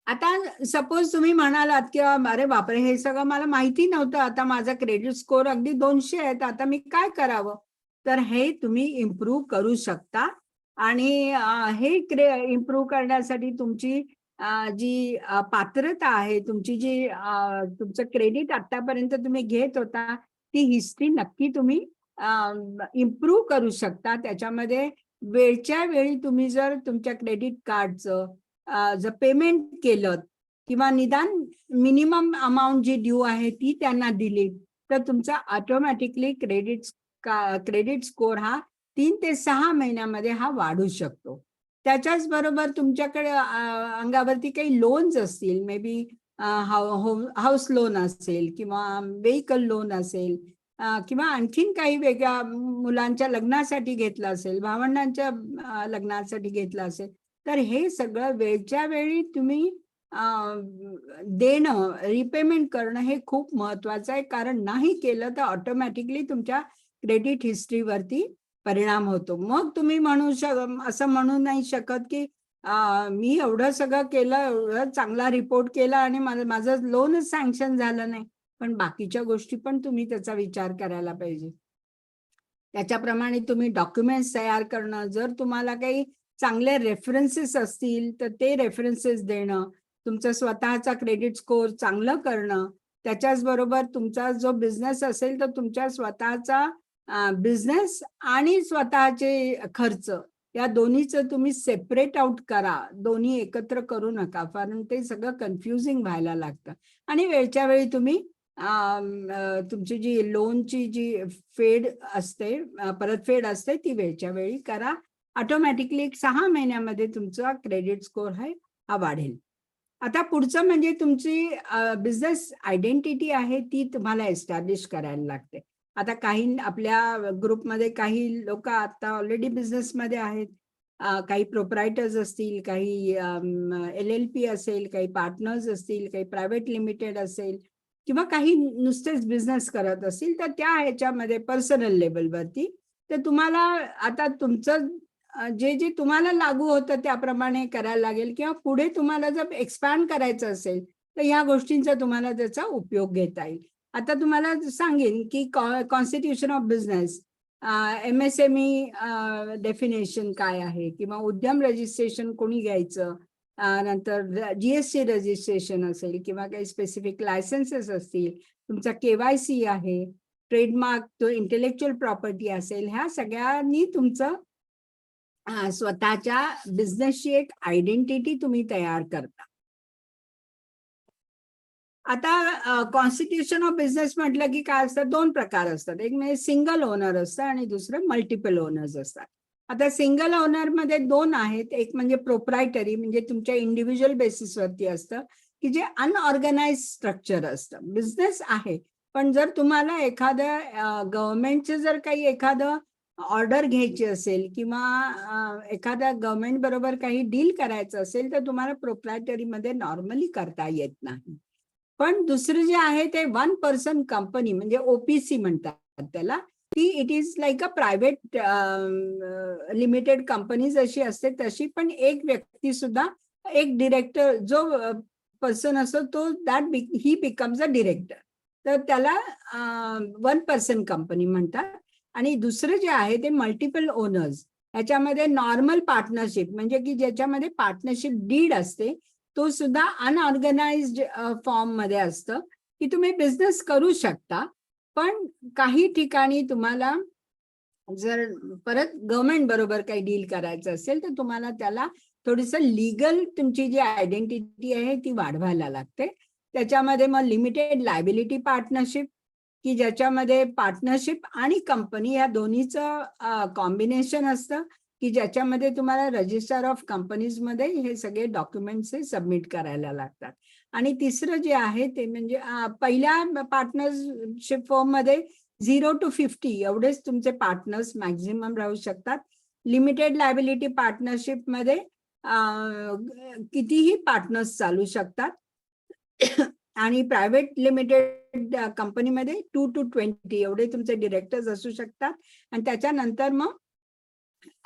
आता सपोज तुम्ही म्हणालात की अरे बापरे, हे सगळं मला माहिती नव्हतं, आता माझा क्रेडिट स्कोअर अगदी 200 आहे, तर आता मी काय करावं? तर हे तुम्ही इम्प्रूव्ह करू शकता. आणि हे इम्प्रूव्ह करण्यासाठी तुमची जी पात्रता आहे, तुमची जी तुमचं क्रेडिट आतापर्यंत तुम्ही घेत होता, ती हिस्ट्री नक्की तुम्ही इम्प्रूव्ह करू शकता. त्याच्यामध्ये वेळच्या वेळी तुम्ही जर तुमच्या क्रेडिट कार्डचं जर पेमेंट केलं किंवा निदान मिनिमम अमाऊंट जी ड्यू आहे ती त्यांना दिली, तर तुमचा ऑटोमॅटिकली क्रेडिट स्कोअर हा 3 ते 6 महिन्यामध्ये हा वाढू शकतो. त्याच्याच बरोबर तुमच्याकडे अंगावरती काही लोन्स असतील, मे बी हाऊस लोन असेल किंवा व्हेकल लोन असेल, किंवा आणखीन काही वेगळ्या मुलांच्या लग्नासाठी घेतलं असेल, भावंडांच्या लग्नासाठी घेतलं असेल, तर हे सगळं वेळच्या वेळी तुम्ही देणं, रिपेमेंट करणं हे खूप महत्वाचं आहे. कारण नाही केलं तर ऑटोमॅटिकली तुमच्या क्रेडिट हिस्ट्रीवरती परिणाम होतो. मग तुम्ही असं म्हणू नाही शकत की मी एवढं सगळं केलं, एवढं चांगला रिपोर्ट केला आणि माझं लोनच सँक्शन झालं नाही. पण बाकीच्या गोष्टी पण तुम्ही त्याचा विचार करायला पाहिजे. त्याच्याप्रमाणे तुम्ही डॉक्युमेंट्स तयार करणं, जर तुम्हाला काही चांगले रेफरन्सेस असतील तर ते रेफरन्सेस देणं, तुमचा स्वतःचा क्रेडिट स्कोअर चांगलं करणं, त्याच्याच बरोबर तुमचा जो बिझनेस असेल तर तुमच्या स्वतःचा बिझनेस आणि स्वतःचे खर्च या दोन्हीचं तुम्ही सेपरेट आउट करा. दोन्ही एकत्र करू नका, कारण ते सगळं कन्फ्युजिंग व्हायला लागतं. आणि वेळच्या वेळी तुम्ही तुमची जी लोनची जी फेड असते, परतफेड असते, ती वेळच्या वेळी करा. ऑटोमॅटिकली 6 महिन्यामध्ये तुमचा क्रेडिट स्कोअर हा वाढेल. आता पुढचं म्हणजे तुमची बिझनेस आयडेंटिटी आहे ती तुम्हाला एस्टॅब्लिश करायला लागते. आता काही आपल्या ग्रुपमध्ये काही लोक आता ऑलरेडी बिझनेसमध्ये आहेत, काही प्रोप्रायटर्स असतील, काही LLP असेल, काही पार्टनर्स असतील, काही प्रायव्हेट लिमिटेड असेल किंवा काही नुसतेच बिझनेस करत असतील, तर त्या ह्याच्यामध्ये पर्सनल लेवलवरती तर तुम्हाला आता तुमचं जे जे तुम्हाला लागू होतं त्याप्रमाणे करायला लागेल, किंवा पुढे तुम्हाला जर एक्सपॅन्ड करायचं असेल तर ह्या गोष्टींचा तुम्हाला त्याचा उपयोग घेता येईल. आता तुम्हाला सांगेन की constitution of business, MSME definition काय आहे, किंवा उद्यम रजिस्ट्रेशन कोणी घ्यायचं, नंतर GST रजिस्ट्रेशन असेल किंवा काही स्पेसिफिक लायसन्सेस असतील, तुमचा KYC आहे, ट्रेडमार्क, तो इंटेलेक्च्युअल प्रॉपर्टी असेल, ह्या सगळ्यांनी तुमचं स्वतःच्या बिझनेसची एक आयडेंटिटी तुम्ही तयार करता. आता कॉन्स्टिट्यूशन ऑफ बिझनेस म्हटलं की काय असतं, 2 प्रकार असतात. एक म्हणजे सिंगल ओनर असतं आणि दुसरं मल्टिपल ओनर्स असतात. आता सिंगल ओनर मध्ये 2 आहेत. एक म्हणजे प्रोप्रायटरी, म्हणजे तुमच्या इंडिव्हिज्युअल बेसिसवरती असतं, की जे अनऑर्गनाइज स्ट्रक्चर असतं. बिझनेस आहे, पण जर तुम्हाला एखाद्या गव्हर्नमेंटचं जर काही एखादं ऑर्डर घ्यायची असेल किंवा एखाद्या गव्हर्नमेंट बरोबर काही डील करायचं असेल, तर तुम्हाला प्रोप्रायटरी मध्ये नॉर्मली करता येत नाही. पण दुसरं जे आहे ते 1 पर्सन कंपनी, म्हणजे OPC म्हणतात त्याला, ती it is like a private limited company जशी असते तशी, पण एक व्यक्ती सुद्धा, एक डिरेक्टर जो पर्सन असतो तो ही बिकम्स अ डिरेक्टर, तर त्याला 1 पर्सन कंपनी म्हणतात. आणि दुसरं जे आहे ते मल्टिपल ओनर्स, ह्याच्यामध्ये नॉर्मल पार्टनरशिप, म्हणजे की ज्याच्यामध्ये पार्टनरशिप डीड असते, तो सुद्धा अनऑर्गनाइज्ड फॉर्म मध्ये असतं, की तुम्ही बिझनेस करू शकता, पण काही ठिकाणी तुम्हाला जर परत गव्हर्नमेंट बरोबर काही डील करायचं असेल तर तुम्हाला त्याला थोडंसं लीगल तुमची जी आयडेंटिटी आहे ती वाढवायला लागते. त्याच्यामध्ये मग लिमिटेड लायबिलिटी पार्टनरशिप, की ज्याच्यामध्ये पार्टनरशिप आणि कंपनी या दोन्हीचं कॉम्बिनेशन असतं, की ज्याच्यामध्ये तुम्हाला रजिस्टर ऑफ कंपनीज मध्ये हे सगळे डॉक्युमेंट्स सबमिट करायला लागतात. आणि तिसरं जे आहे ते म्हणजे पहिल्या पार्टनरशिप फॉर्म मध्ये 0 to 50 एवढेच तुमचे पार्टनर्स मॅक्झिमम राहू शकतात. लिमिटेड लायबिलिटी पार्टनरशिप मध्ये कितीही पार्टनर्स चालू शकतात. आणि प्रायव्हेट लिमिटेड कंपनीमध्ये 2 to 20 एवढे तुमचे डिरेक्टर्स असू शकतात. आणि त्याच्यानंतर मग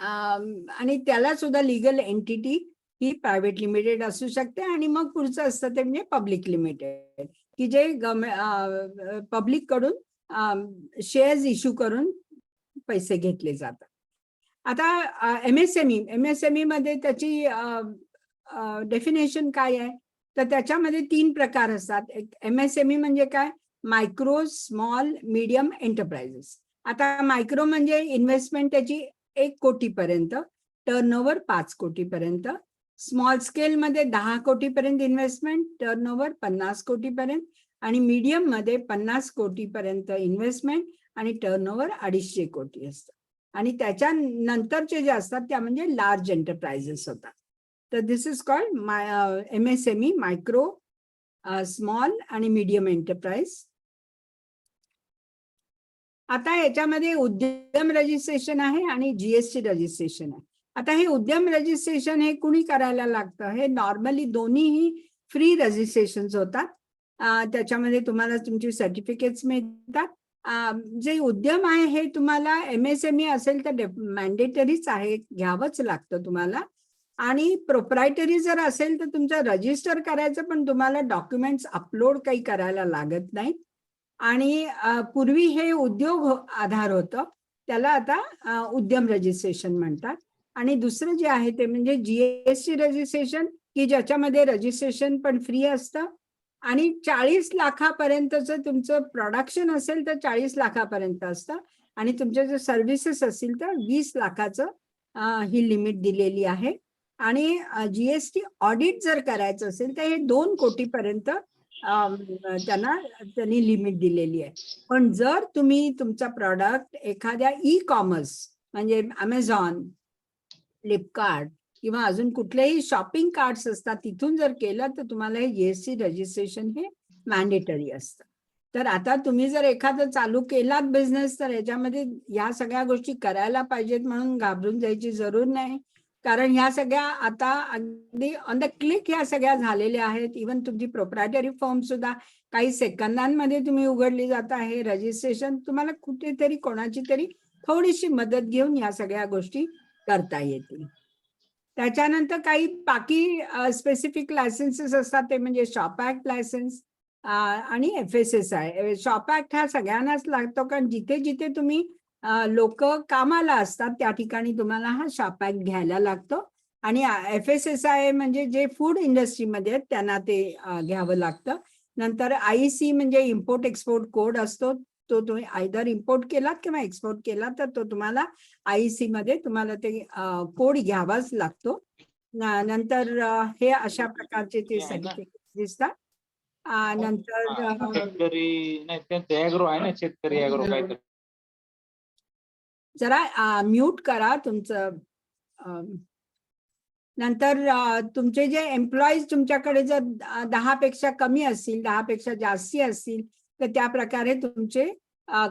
आणि त्याला सुद्धा लिगल एंटिटी ही प्रायव्हेट लिमिटेड असू शकते आणि मग पुढचं असतं ते म्हणजे पब्लिक लिमिटेड, की जे पब्लिक कडून शेअर्स इश्यू करून पैसे घेतले जातात. आता एमएसएमई मध्ये त्याची डेफिनेशन काय आहे, तर त्याच्यामध्ये 3 प्रकार असतात. एक एमएसएमई म्हणजे काय, मायक्रो, स्मॉल, मीडियम एंटरप्राइजेस. आता मायक्रो म्हणजे इन्व्हेस्टमेंट त्याची 1 कोटीपर्यंत, टर्नओव्हर 5 कोटीपर्यंत. स्मॉल स्केल मध्ये 10 कोटीपर्यंत इन्व्हेस्टमेंट, टर्नओव्हर 50 कोटीपर्यंत. आणि मीडियम मध्ये 50 कोटीपर्यंत इन्व्हेस्टमेंट आणि टर्नओव्हर 250 कोटी असतं. आणि त्याच्या नंतरचे जे असतात त्या म्हणजे लार्ज एंटरप्राइजेस होतात. तर this is called MSME, micro, small आणि मीडियम एंटरप्राइज. आता याच्यामध्ये उद्यम रजिस्ट्रेशन आहे आणि जीएसटी रजिस्ट्रेशन आहे. आता हे उद्यम रजिस्ट्रेशन हे कुणी करायला लागतं, हे नॉर्मली दोन्हीही फ्री रजिस्ट्रेशन होतात. त्याच्यामध्ये तुम्हाला तुमची सर्टिफिकेट्स मिळतात. जे उद्यम आहे हे तुम्हाला एमएसएमई असेल तर मॅन्डेटरीच आहे, घ्यावंच लागतं तुम्हाला. आणि प्रोप्रायटरी जर असेल तर तुमचं रजिस्टर करायचं, पण तुम्हाला डॉक्युमेंट्स अपलोड काही करायला लागत नाही. आणि पूर्वी हे उद्योग आधार होतं, त्याला आता उद्यम रजिस्ट्रेशन म्हणतात. आणि दुसरं जे आहे ते म्हणजे जीएसटी रजिस्ट्रेशन, की ज्याच्यामध्ये रजिस्ट्रेशन पण फ्री असतं. आणि 40 लाखापर्यंतचं तुमचं प्रोडक्शन असेल तर 40 लाखापर्यंत असतं. आणि तुमच्या जर सर्व्हिसेस असतील तर 20 लाखाचं ही लिमिट दिलेली आहे. आणि जीएसटी ऑडिट जर करायचं असेल तर हे 2 कोटीपर्यंत त्यांनी लिमिट दिलेली आहे. पण जर तुम्ही तुमचा प्रॉडक्ट एखाद्या ई कॉमर्स म्हणजे अमेझॉन, फ्लिपकार्ट किंवा अजून कुठलेही शॉपिंग कार्ट्स असतात तिथून जर केलं तर तुम्हाला हे जीएसटी रजिस्ट्रेशन हे मॅन्डेटरी असतं. तर आता तुम्ही जर एखादं चालू केलात बिझनेस तर याच्यामध्ये या सगळ्या गोष्टी करायला पाहिजेत म्हणून घाबरून जायची जरूर नाही. कारण ह्या सगळ्या आता अगदी ऑन द क्लिक ह्या सगळ्या झालेल्या आहेत. इव्हन तुमची प्रोप्रायटरी फर्म सुद्धा काही सेकंदांमध्ये तुम्ही उघडली जात आहे. रजिस्ट्रेशन तुम्हाला कुठेतरी कोणाची तरी थोडीशी मदत घेऊन या सगळ्या गोष्टी करता येतील. त्याच्यानंतर काही बाकी स्पेसिफिक लायसन्सेस असतात ते म्हणजे शॉप ऍक्ट लायसन्स आणि FSSAI. शॉप ऍक्ट हा सगळ्यांनाच लागतो, कारण जिथे जिथे तुम्ही लोक कामाला असतात त्या ठिकाणी तुम्हाला हा शॉप ऍक्ट घ्यायला लागतो. आणि FSSAI म्हणजे जे फूड इंडस्ट्रीमध्ये आहेत त्यांना ते घ्यावं लागतं. नंतर IEC म्हणजे इम्पोर्ट एक्सपोर्ट कोड असतो, तो तुम्ही आयदर इम्पोर्ट केलात किंवा एक्सपोर्ट केला तर तो तुम्हाला IEC मध्ये तुम्हाला ते कोड घ्यावाच लागतो. नंतर हे अशा प्रकारचे ते सर्टिफिकेट दिसतात. नंतर शेतकरी नाही त्यांचं ॲग्रो आहे ना, शेतकरी ॲग्रो काहीतरी. जरा म्यूट करा तुमचं. नंतर तुमचे जे एम्प्लॉईज तुमच्याकडे जर 10 पेक्षा कमी असतील, 10 पेक्षा जास्ती असतील तर त्या प्रकारे तुमचे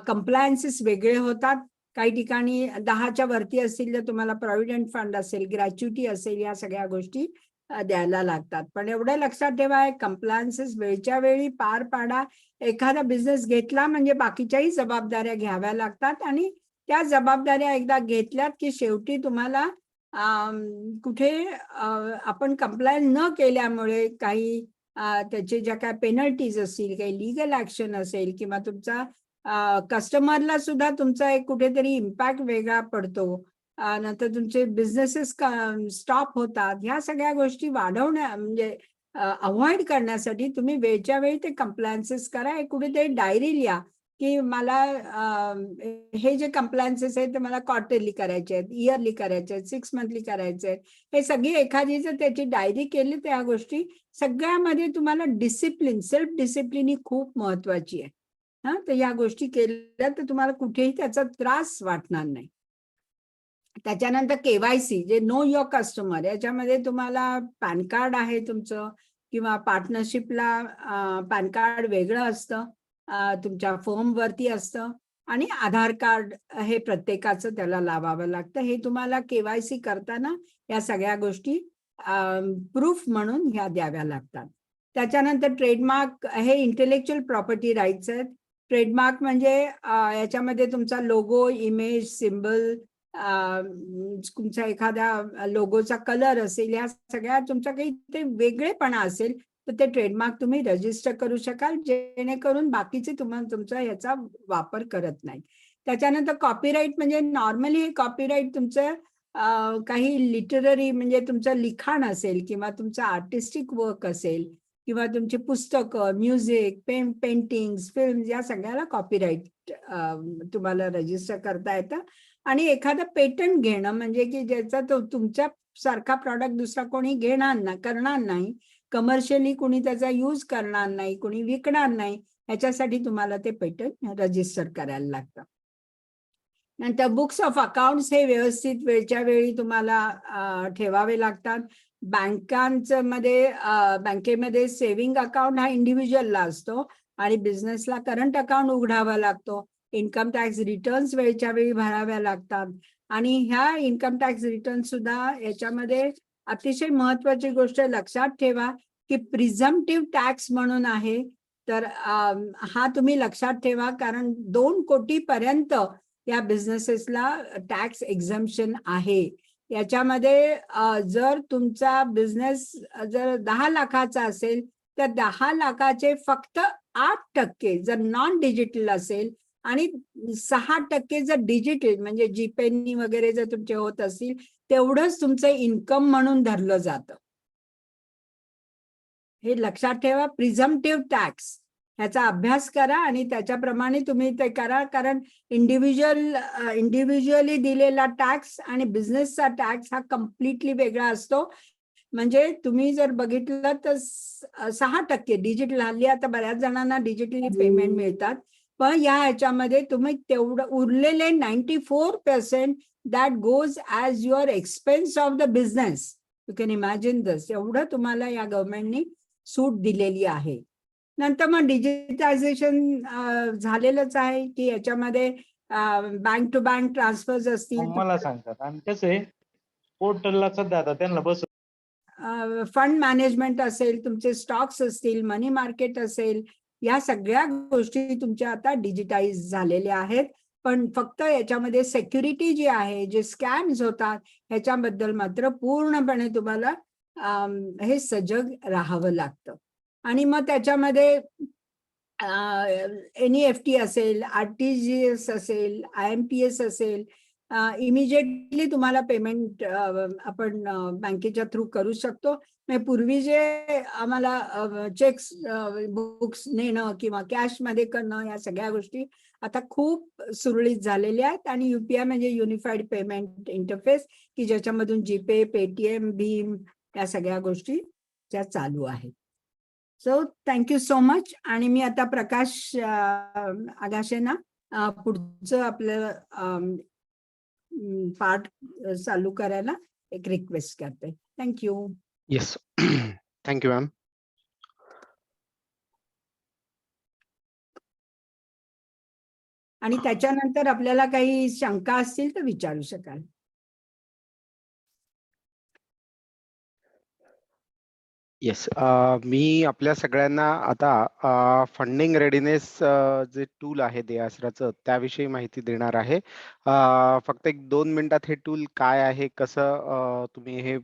कंप्लायन्सेस वेगळे होतात. काही ठिकाणी 10च्या वरती असतील तर तुम्हाला प्रॉव्हिडंट फंड असेल, ग्रॅच्युटी असेल, या सगळ्या गोष्टी द्यायला लागतात. पण एवढं लक्षात ठेवा, कंप्लायन्सेस वेळच्या वेळी पार पाडा. एखादा बिझनेस घेतला म्हणजे बाकीच्याही जबाबदाऱ्या घ्याव्या लागतात. आणि त्या जबाबदाऱ्या एकदा घेतल्यात की शेवटी तुम्हाला कुठे आपण कंप्लायन्स न केल्यामुळे काही त्याचे ज्या काय पेनल्टीज असतील, काही लिगल ऍक्शन असेल किंवा तुमचा कस्टमरला सुद्धा तुमचा एक कुठेतरी इम्पॅक्ट वेगळा पडतो. नंतर तुमचे बिझनेसेस स्टॉप होतात. ह्या सगळ्या गोष्टी वाढवण्या म्हणजे अवॉइड करण्यासाठी तुम्ही वेळच्या वेळी ते कंप्लायन्सेस करा. एक कुठेतरी डायरी लिहा की मला हे जे कंप्लायन्सेस आहेत ते मला क्वार्टरली करायचे आहेत, इयरली करायचे आहेत, 6 मंथली करायचे आहेत. हे सगळी एखादी जर त्याची डायरी केली तर या गोष्टी सगळ्यामध्ये तुम्हाला डिसिप्लिन, सेल्फ डिसिप्लिन ही खूप महत्वाची आहे. तर या गोष्टी केल्या तर तुम्हाला कुठेही त्याचा त्रास वाटणार नाही. त्याच्यानंतर KYC जे नो युअर कस्टमर, याच्यामध्ये तुम्हाला पॅन कार्ड आहे तुमचं किंवा पार्टनरशिपला पॅन कार्ड वेगळं असतं, तुमच्या फर्म वरती असतं. आणि आधार कार्ड हे प्रत्येकाचं त्याला लावावं लागतं. हे तुम्हाला KYC करताना या सगळ्या गोष्टी प्रूफ म्हणून ह्या द्याव्या लागतात. त्याच्यानंतर ट्रेडमार्क हे इंटेलेक्च्युअल प्रॉपर्टी राईट्स आहेत. ट्रेडमार्क म्हणजे याच्यामध्ये तुमचा लोगो, इमेज, सिम्बल, तुमचा एखाद्या लोगोचा कलर असेल, या सगळ्या तुमचा काही ते वेगळेपणा असेल तर ते ट्रेडमार्क तुम्ही रजिस्टर करू शकाल, जेणेकरून बाकीचे तुम्हाला तुमचा याचा वापर करत नाही. त्याच्यानंतर कॉपीराईट म्हणजे नॉर्मली हे कॉपीराईट तुमचं काही लिटररी म्हणजे तुमचं लिखाण असेल किंवा तुमचं आर्टिस्टिक वर्क असेल किंवा तुमची पुस्तकं, म्युझिक, पेंटिंग्स, फिल्म, या सगळ्याला कॉपीराईट तुम्हाला रजिस्टर करता येतं. आणि एखादं पेटंट घेणं म्हणजे की ज्याचा तो तुमच्या सारखा प्रॉडक्ट दुसरा कोणी करणार नाही, कमर्शियली कोणी त्याचा यूज करणार नाही, कोणी विकणार नाही, ह्याच्यासाठी तुम्हाला ते पेटंट रजिस्टर करायला लागतं. नंतर बुक्स ऑफ अकाउंट्स हे व्यवस्थित वेळच्या वेळी तुम्हाला ठेवावे लागतात. बँकेमध्ये सेव्हिंग अकाउंट हा इंडिव्हिज्युअलला असतो आणि बिझनेसला करंट अकाउंट उघडावा लागतो. इन्कम टॅक्स रिटर्न्स वेळच्या वेळी भराव्या लागतात आणि ह्या इन्कम टॅक्स रिटर्न सुद्धा याच्यामध्ये अतिशय महत्वाची गोष्ट लक्षात ठेवा की प्रिझम्पटिव्ह टॅक्स म्हणून आहे. तर हा तुम्ही लक्षात ठेवा, कारण 2 कोटीपर्यंत या बिझनेसेसला टॅक्स एक्झम्पशन आहे. याच्यामध्ये जर तुमचा बिझनेस जर 10 लाखाचा असेल तर 10 लाखाचे फक्त 8% जर नॉन डिजिटल असेल आणि 6% जर डिजिटल म्हणजे जीपेनी वगैरे जर तुमचे होत असतील तेवढंच तुमचं इन्कम म्हणून धरलं जातं. हे लक्षात ठेवा. प्रिझम्पटिव्ह टॅक्स ह्याचा अभ्यास करा आणि त्याच्याप्रमाणे तुम्ही ते करा, कारण इंडिव्हिज्युअली दिलेला टॅक्स आणि बिझनेसचा टॅक्स हा कम्प्लिटली वेगळा असतो. म्हणजे तुम्ही जर बघितलं तर 6% डिजिटल, हल्ली आता बऱ्याच जणांना डिजिटली पेमेंट मिळतात, पण या ह्याच्यामध्ये तुम्ही तेवढं उरलेले 94% that goes as your expense of the business. You can imagine this. एवढं तुम्हाला या गव्हर्नमेंटनी सूट दिलेली आहे. नंतर मग डिजिटायझेशन झालेलंच आहे की याच्यामध्ये बँक टू बँक ट्रान्सफर्स असतील, मला सांगतात आणि कसं आहे पोर्टलला सध्या आता त्यांना बस फंड मॅनेजमेंट असेल, तुमचे स्टॉक्स असतील, मनी मार्केट असेल, या सगळ्या गोष्टी तुमच्या आता डिजिटाईज झालेल्या आहेत. पण फक्त याच्यामध्ये सेक्युरिटी जी आहे, जे स्कॅम्स होतात ह्याच्याबद्दल मात्र पूर्णपणे तुम्हाला हे सजग राहावं लागतं. आणि मग त्याच्यामध्ये NEFT असेल, RTGS असेल, IMPS असेल, इमिजिएटली तुम्हाला पेमेंट आपण बँकेच्या थ्रू करू शकतो. पूर्वी जे आम्हाला चेक्स बुक्स नेणं किंवा कॅश मध्ये करणं, या सगळ्या गोष्टी आता खूप सुरळीत झालेल्या आहेत. आणि युपीआय म्हणजे युनिफाईड पेमेंट इंटरफेस, की ज्याच्यामधून जीपे, पेटीएम, भीम या सगळ्या गोष्टी त्या चालू आहेत. So thank you so much. आणि मी आता प्रकाश आगाशेंना पुढचं आपलं पार्ट चालू करायला एक रिक्वेस्ट करते. थँक्यू. येस. Thank you ma'am. आणि त्याच्यानंतर आपल्याला काही शंका असतील तर विचारू शकाल. येस. मी आपल्या सगळ्यांना आता फंडिंग रेडीनेस जे टूल आहे देआसराचं त्याविषयी माहिती देणार आहे. फक्त 1-2 मिनिटात हे टूल काय आहे, कसं तुम्ही हे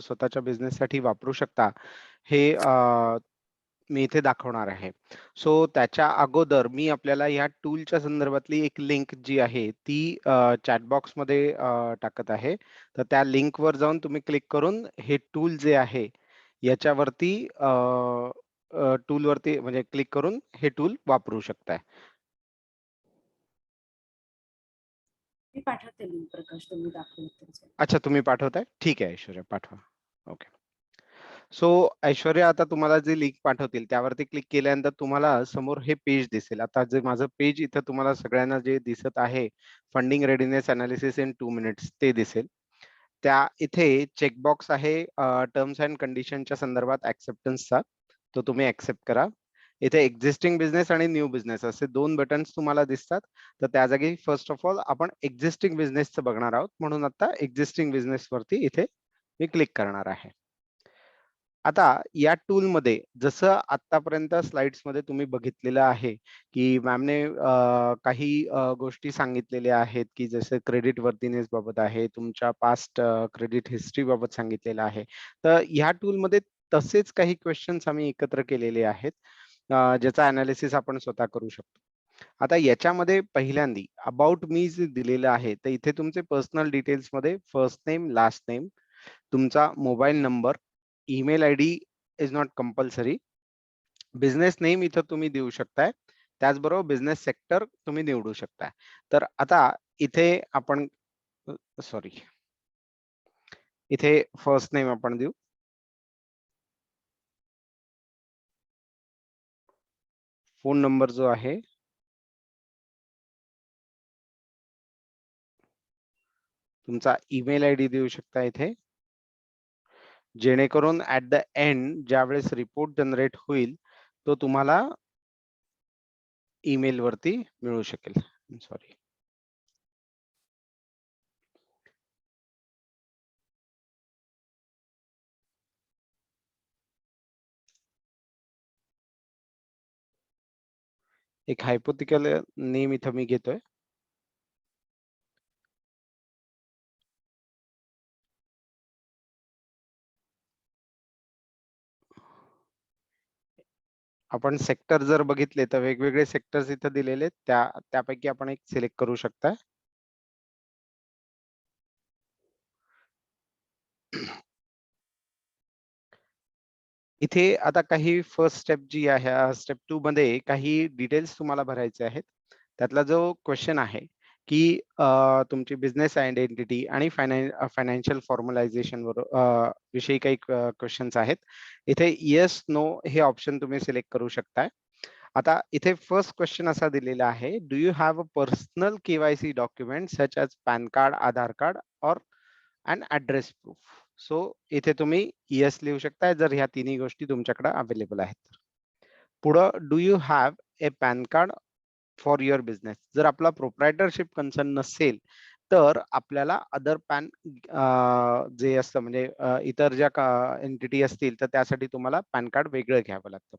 स्वतःच्या बिझनेससाठी वापरू शकता हे मी इथे दाखवणार आहे. सो त्याच्या अगोदर मी आपल्याला या टूलच्या संदर्भातली एक लिंक जी आहे ती चॅट बॉक्समध्ये टाकत आहे. तर त्या लिंकवर जाऊन तुम्ही क्लिक करून हे टूल जे आहे याच्यावरती टूलवरती म्हणजे क्लिक करून हे टूल वापरू शकताय. मी पाठवते लिंक प्रकाश, तुम्ही दाखवलं. अच्छा, तुम्ही पाठवताय? ठीक आहे ऐश्वर्या, पाठवा. ओके. सो ऐश्वर्या, आता तुम्हाला जे लिंक पाठवतील त्यावरती क्लिक केल्यानंतर तुम्हाला समोर हे पेज दिसेल. आता जे माझं पेज इथं तुम्हाला सगळ्यांना जे दिसत आहे, funding readiness analysis in 2 minutes, ते दिसेल. त्या इथे चेकबॉक्स आहे टर्म्स अँड कंडिशनच्या संदर्भात ऍक्सेप्टन्सचा, तो तुम्ही ऍक्सेप्ट करा. इथे एक्झिस्टिंग बिझनेस आणि न्यू बिझनेस असे 2 बटन्स तुम्हाला दिसतात. तर त्या जागी फर्स्ट ऑफ ऑल आपण एक्झिस्टिंग बिझनेसचं बघणार आहोत, म्हणून आता एक्झिस्टिंग बिझनेस वरती इथे मी क्लिक करणार आहे. आता या टूल मध्ये जसं आतापर्यंत स्लाइड्स मध्ये तुम्ही बघितलेलं आहे की मॅमने काही गोष्टी सांगितलेल्या आहेत की जसे क्रेडिट वर्दीनेस बाबत आहे, तुमच्या पास्ट क्रेडिट हिस्ट्री बाबत सांगितलेलं आहे. तर ह्या टूल मध्ये तसेच काही क्वेश्चन्स आम्ही एकत्र केलेले आहेत ज्याचा अनालिसिस आपण स्वतः करू शकतो. आता याच्यामध्ये पहिल्यांदी अबाउट मी जे दिलेलं आहे तर इथे तुमचे पर्सनल डिटेल्स मध्ये फर्स्ट नेम, लास्ट नेम, तुमचा mobile number, email I D is not compulsory, business name इथं तुम्ही देऊ शकताय, त्याचबरोबर बिझनेस सेक्टर तुम्ही निवडू शकताय. तर आता इथे आपण सॉरी इथे फर्स्ट नेम आपण देऊ, फोन नंबर जो आहे तुमचा ईमेल आय डी देऊ शकता इथे, जेणेकरून ऍट द एंड ज्यावेळेस रिपोर्ट जनरेट होईल तो तुम्हाला ईमेल वरती मिळू शकेल. सॉरी, एक हायपोथिकल नेम इथं मी घेतोय. आपण सेक्टर जर बघितले तर वेगवेगळे सेक्टर्स इथं दिलेले आहेत, त्यापैकी आपण एक सिलेक्ट करू शकता. इथे आता काही फर्स्ट स्टेप जी आहे, स्टेप 2 मध्ये काही डिटेल्स तुम्हाला भरायचे आहेत. त्यातला जो क्वेश्चन आहे की तुमची बिझनेस आयडेंटिटी आणि फायनान्शियल फॉर्मलायझेशन विषयी काही क्वेश्चन्स आहेत. इथे येस नो हे ऑप्शन तुम्ही सिलेक्ट करू शकताय. आता इथे फर्स्ट क्वेश्चन असा दिलेला आहे, do you have a personal KYC document such as pan card, Aadhaar card और अँड ऍड्रेस प्रूफ. सो इथे तुम्ही येस लिहू शकताय जर ह्या तिन्ही गोष्टी तुमच्याकडे अवेलेबल आहेत तर. पुढं do you have a pan card for your business. जर आपला प्रोप्रायटरशिप कन्सर्न नसेल तर आपल्याला अदर पॅन जे असतं म्हणजे इतर ज्या एंटिटी असतील तर त्यासाठी तुम्हाला पॅन कार्ड वेगळं घ्यावं लागतं.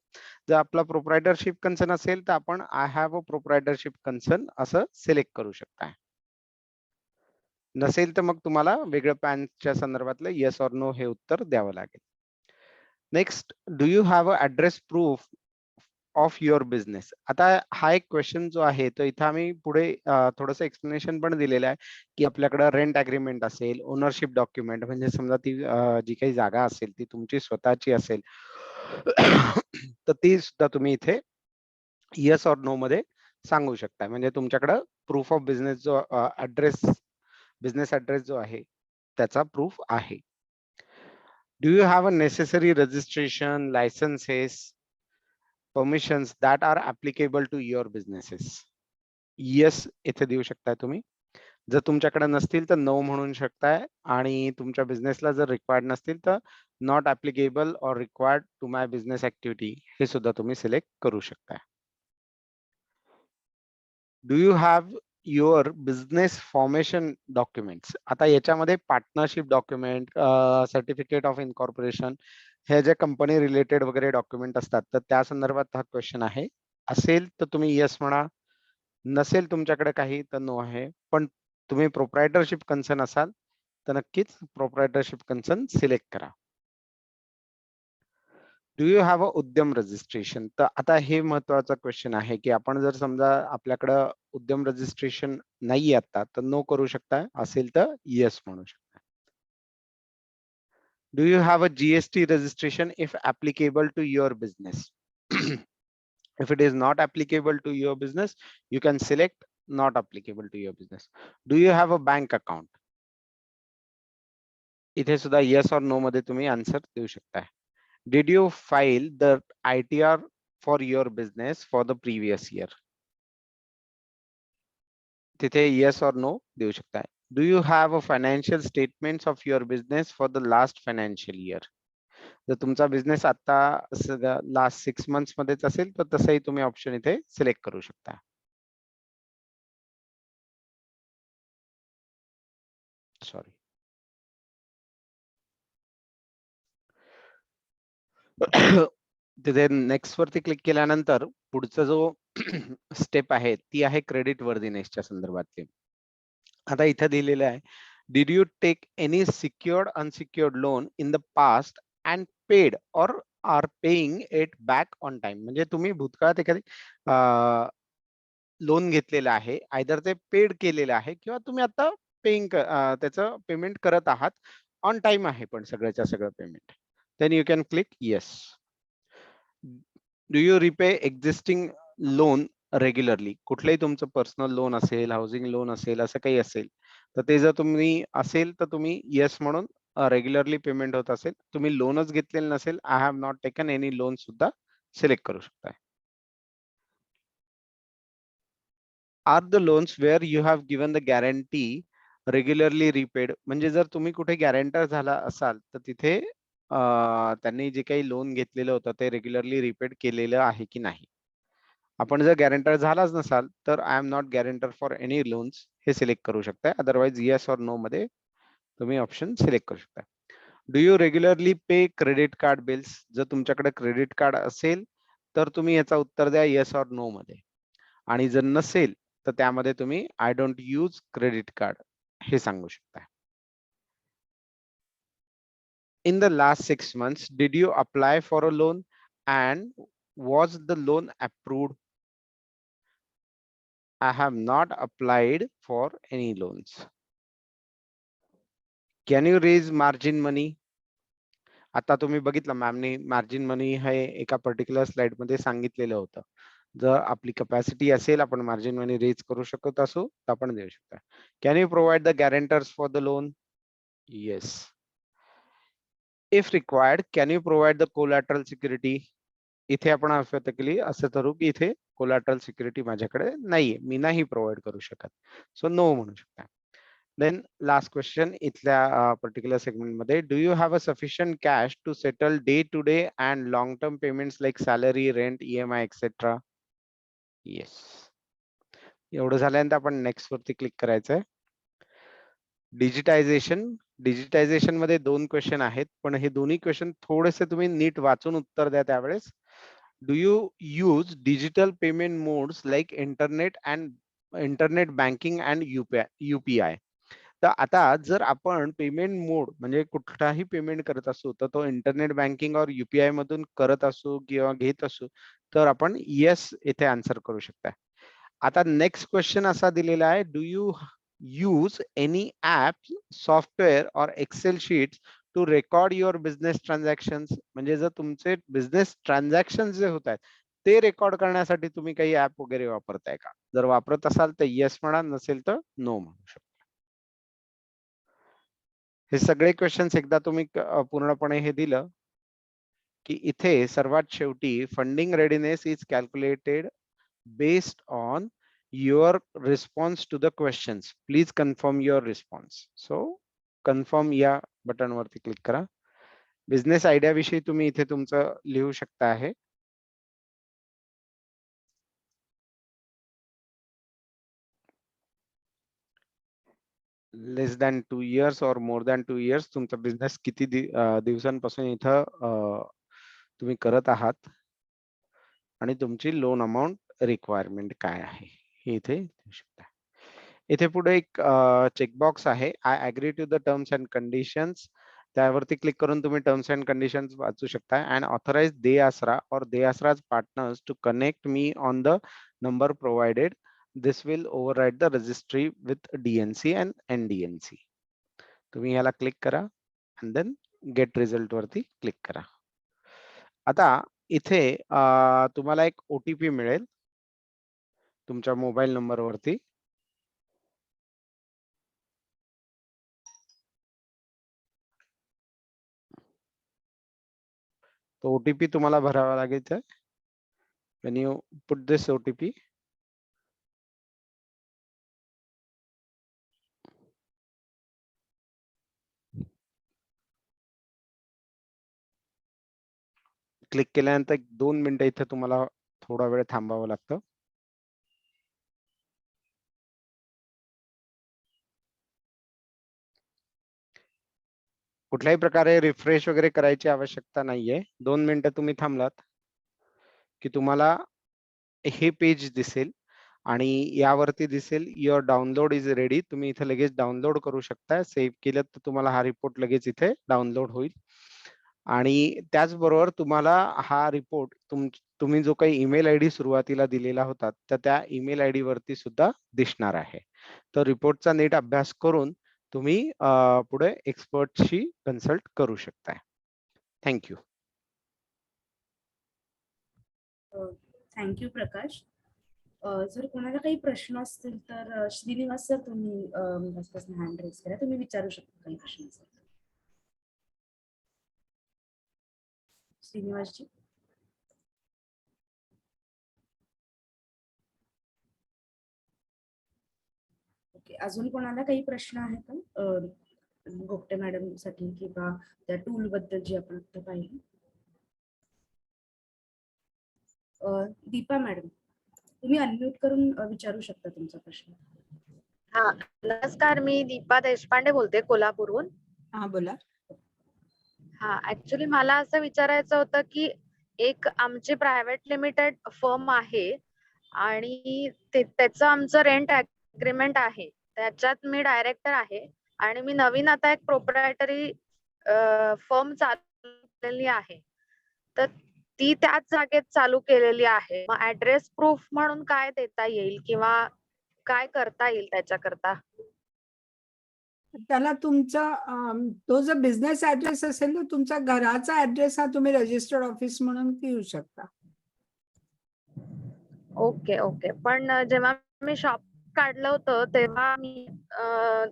जर आपला प्रोप्रायटरशिप कन्सर्न असेल तर आपण आय हॅव अ प्रोप्रायटरशिप कन्सर्न असं सिलेक्ट करू शकता. नसेल तर मग तुम्हाला वेगळं पॅनच्या संदर्भातलं येस ऑर नो हे उत्तर द्यावं लागेल. Next, do you have a address proof of your business. आता हा एक क्वेश्चन जो आहे तो इथं आम्ही पुढे थोडंसं एक्सप्लेनेशन पण दिलेलं आहे की आपल्याकडे रेंट अग्रीमेंट असेल, ओनरशिप डॉक्युमेंट म्हणजे समजा ती जी काही जागा असेल ती तुमची स्वतःची असेल तर ती सुद्धा तुम्ही इथे येस ऑर नो मध्ये सांगू शकता. म्हणजे तुमच्याकडे प्रूफ ऑफ बिझनेस जो बिझनेस ऍड्रेस जो आहे त्याचा प्रूफ आहे. Do you have a necessary registration, licences, permissions that are applicable to your businesses. Yes इथे देऊ शकताय तुम्ही. जर तुमच्याकडे नसतील तर नो म्हणू शकताय आणि तुमच्या बिझनेसला जर रिक्वायर्ड नसतील तर not applicable or required to my business activity हे सुद्धा तुम्ही सिलेक्ट करू शकता. Do you have your business formation documents. आता याच्यामध्ये partnership document, certificate of incorporation हे जे कंपनी रिलेटेड वगैरे डॉक्युमेंट असतात तर त्या संदर्भात हा क्वेश्चन आहे. असेल तर तुम्ही येस म्हणा, नसेल तुमच्याकडे काही तर नो आहे. पण तुम्ही प्रोप्रायटरशिप कन्सर्न असाल तर नक्कीच प्रोप्रायटरशिप कन्सर्न सिलेक्ट करा. डू यू हॅव अ उद्यम रजिस्ट्रेशन. तर आता हे महत्वाचा क्वेश्चन आहे की आपण जर समजा आपल्याकडं उद्यम रजिस्ट्रेशन नाही आता तर नो करू शकता, असेल तर येस म्हणू शकता. Do you have a GST registration if applicable to your business. If it is not applicable to your business, you can select not applicable to your business. Do you have a bank account? इथे सुद्धा yes or no मध्ये तुम्ही answer देऊ शकता. Did you file the ITR for your business for the previous year? तिथे yes or no देऊ शकता. Do you have a financial statements of your business for the last financial year? जर तुमचा business आता last 6 months मध्येच असेल तर तसंही तुम्ही ऑप्शन इथे सिलेक्ट करू शकता. सॉरी. तिथे नेक्स्ट वरती क्लिक केल्यानंतर पुढचा जो स्टेप आहे ती आहे क्रेडिट वर्दीनेसच्या संदर्भातली. आता इथे दिलेलं आहे, did you take any secured unsecured loan in the past and paid or are paying it back on time. म्हणजे तुम्ही भूतकाळात एखादी लोन घेतलेलं आहे, आयदर ते पेड केलेलं आहे किंवा तुम्ही आता पेइंग त्याचं पेमेंट करत आहात, ऑन टाइम आहे पण सगळ्याच्या सगळं payment. Then you can click yes. Do you repay existing loan regularly. कुठलंही तुमचं पर्सनल लोन असेल, हाऊसिंग लोन असेल, असं काही असेल तर ते जर तुम्ही असेल तर तुम्ही येस म्हणून रेग्युलरली पेमेंट होत असेल. तुम्ही लोनच घेतलेलं नसेल, I have not taken any loan सुद्धा सिलेक्ट करू शकता. Are the loans where you have given the guarantee regularly repaid. म्हणजे जर तुम्ही कुठे गॅरंटर झाला असाल तर तिथे त्यांनी जे काही लोन घेतलेलं होतं ते रेग्युलरली रिपेड केलेलं आहे की नाही. आपण जर गॅरंटर झालाच नसाल तर I am not guarantor for any loans हे सिलेक्ट करू शकताय. अदरवाइज येस और नो मध्ये तुम्ही ऑप्शन सिलेक्ट करू शकता. Do you regularly pay credit card bills. जर तुमच्याकडे क्रेडिट कार्ड असेल तर तुम्ही याचा उत्तर द्या येस और नो मध्ये, आणि जर नसेल तर त्यामध्ये तुम्ही I don't use credit card हे सांगू शकता. In the last 6 months, did you apply for a loan and was the loan approved? I have not applied for any loans. Can you raise margin money? आता तुम्ही बघितलं मॅमने margin मनी हे एका particular slide मध्ये सांगितलेलं होतं. जर आपली कॅपॅसिटी असेल, आपण मार्जिन मनी रेज करू शकत असू तर आपण देऊ शकता. Can you provide the guarantors for the loan? Yes. If required can you provide the collateral security. इथे आपण hypothetically असं धरू की इथे कोलॅटरल सिक्युरिटी माझ्याकडे नाहीये, मी नाही प्रोव्हाइड करू शकत, सो नो म्हणू शकता. देन लास्ट क्वेश्चन इथल्या पर्टिक्युलर सेगमेंट मध्ये, do you have a sufficient cash to settle day to day and long term payments like salary, rent, EMI etcetera? Yes. एवढं झाल्यानंतर आपण नेक्स्ट वरती क्लिक करायचंय. डिजिटायझेशन मध्ये 2 क्वेश्चन आहेत, पण हे दोन्ही क्वेश्चन थोडेसे तुम्ही नीट वाचून उत्तर द्या त्यावेळेस. Do you use digital payment modes like internet banking and UPI? तर आता जर आपण पेमेंट मोड म्हणजे कुठलाही पेमेंट करत असू तर तो इंटरनेट बँकिंग और UPI मधून करत असू किंवा घेत असू तर आपण येस इथे आन्सर करू शकता. आता नेक्स्ट क्वेश्चन असा दिलेला आहे, do you use any app, software और excel sheets to record your business transactions. म्हणजे जर तुमचे बिझनेस ट्रान्झॅक्शन जे होत आहेत ते रेकॉर्ड करण्यासाठी तुम्ही काही ऍप वगैरे वापरताय का? जर वापरत असाल तर येस म्हणा, नसेल तर नो म्हणू शकता. हे सगळे क्वेश्चन्स एकदा तुम्ही पूर्णपणे हे दिलं की इथे सर्वात शेवटी funding readiness is calculated based on your response to the questions. Please confirm your response. So confirm या बटन वरती क्लिक करा. बिझनेस आयडिया विषयी तुम्ही इथे तुमचं लिहू शकता आहे. लेस दॅन 2 years और मोर दॅन 2 years तुमचा बिझनेस किती दिवसांपासून इथं तुम्ही करत आहात आणि तुमची लोन अमाउंट रिक्वायरमेंट काय आहे हे इथे लिहू शकता. इथे पुढे एक चेकबॉक्स आहे, I agree to the terms and conditions. त्यावरती क्लिक करून तुम्ही टर्म्स अँड कंडिशन्स वाचू शकता. अँड ऑथराइज दे आसरा और deAsra's partners to connect me on the number provided. This will override the registry with DNC and NDNC. तुम्ही याला click करा and then get result वरती क्लिक करा. आता इथे तुम्हाला एक OTP मिळेल तुमच्या मोबाईल नंबर वरती. तो OTP तुम्हाला भरावा लागेल. when you put this OTP, click केल्यानंतर 2 मिनिटं इथे तुम्हाला थोडा वेळ थांबावं लागतं. कुठल्याही प्रकारे रिफ्रेश वगैरे करायची आवश्यकता नाहीये. 2 मिनिटं तुम्ही थांबलात की तुम्हाला हे पेज दिसेल आणि यावरती दिसेल युअर डाउनलोड इज रेडी. तुम्ही इथे लगेच डाउनलोड करू शकता. सेव्ह केलं तर तुम्हाला हा रिपोर्ट लगेच इथे डाउनलोड होईल. आणि त्याचबरोबर तुम्हाला हा रिपोर्ट तुम्ही जो काही ईमेल आयडी सुरुवातीला दिलेला होता तर त्या ईमेल आयडी वरती सुद्धा दिसणार आहे. तर रिपोर्टचा नीट अभ्यास करून तुम्ही पुढे एक्सपर्टशी कन्सल्ट करू शकताय. थँक्यू. थँक्यू प्रकाश. जर कोणाला काही प्रश्न असतील तर श्रीनिवास सर तुम्ही हँड रेज करा, तुम्ही विचारू शकता काही प्रश्न असेल. श्रीनिवासजी. ओके, अजून कोणाला काही प्रश्न आहे का गोगटे मॅडम साठी किंवा त्या टूल बद्दल जी आपण आता पाहिली? दीपा मॅडम तुम्ही अनम्यूट करून विचारू शकता तुमचा प्रश्न. हा, नमस्कार. मी दीपा देशपांडे बोलते कोल्हापूरहून. हा बोला. हा, ऍक्च्युली मला असं विचारायचं होतं की एक आमची प्रायव्हेट लिमिटेड फर्म आहे आणि त्याचं आमचं रेंट अग्रीमेंट आहे. त्याच्यात मी डायरेक्टर आहे आणि मी नवीन आता एक प्रोप्रायटरी फर्म चालू केलेली आहे. तर ती त्याच जागेत चालू केलेली आहे. मग ऍड्रेस प्रूफ म्हणून काय देता येईल किंवा काय करता येईल त्याच्याकरता? त्याला तुमचा तो जर बिझनेस ऍड्रेस असेल तर तुमचा घराचा ऍड्रेस हा तुम्ही रजिस्टर्ड ऑफिस म्हणून घेऊ शकता. Okay okay. पण जेव्हा मी शॉप काढलं होतं तेव्हा मी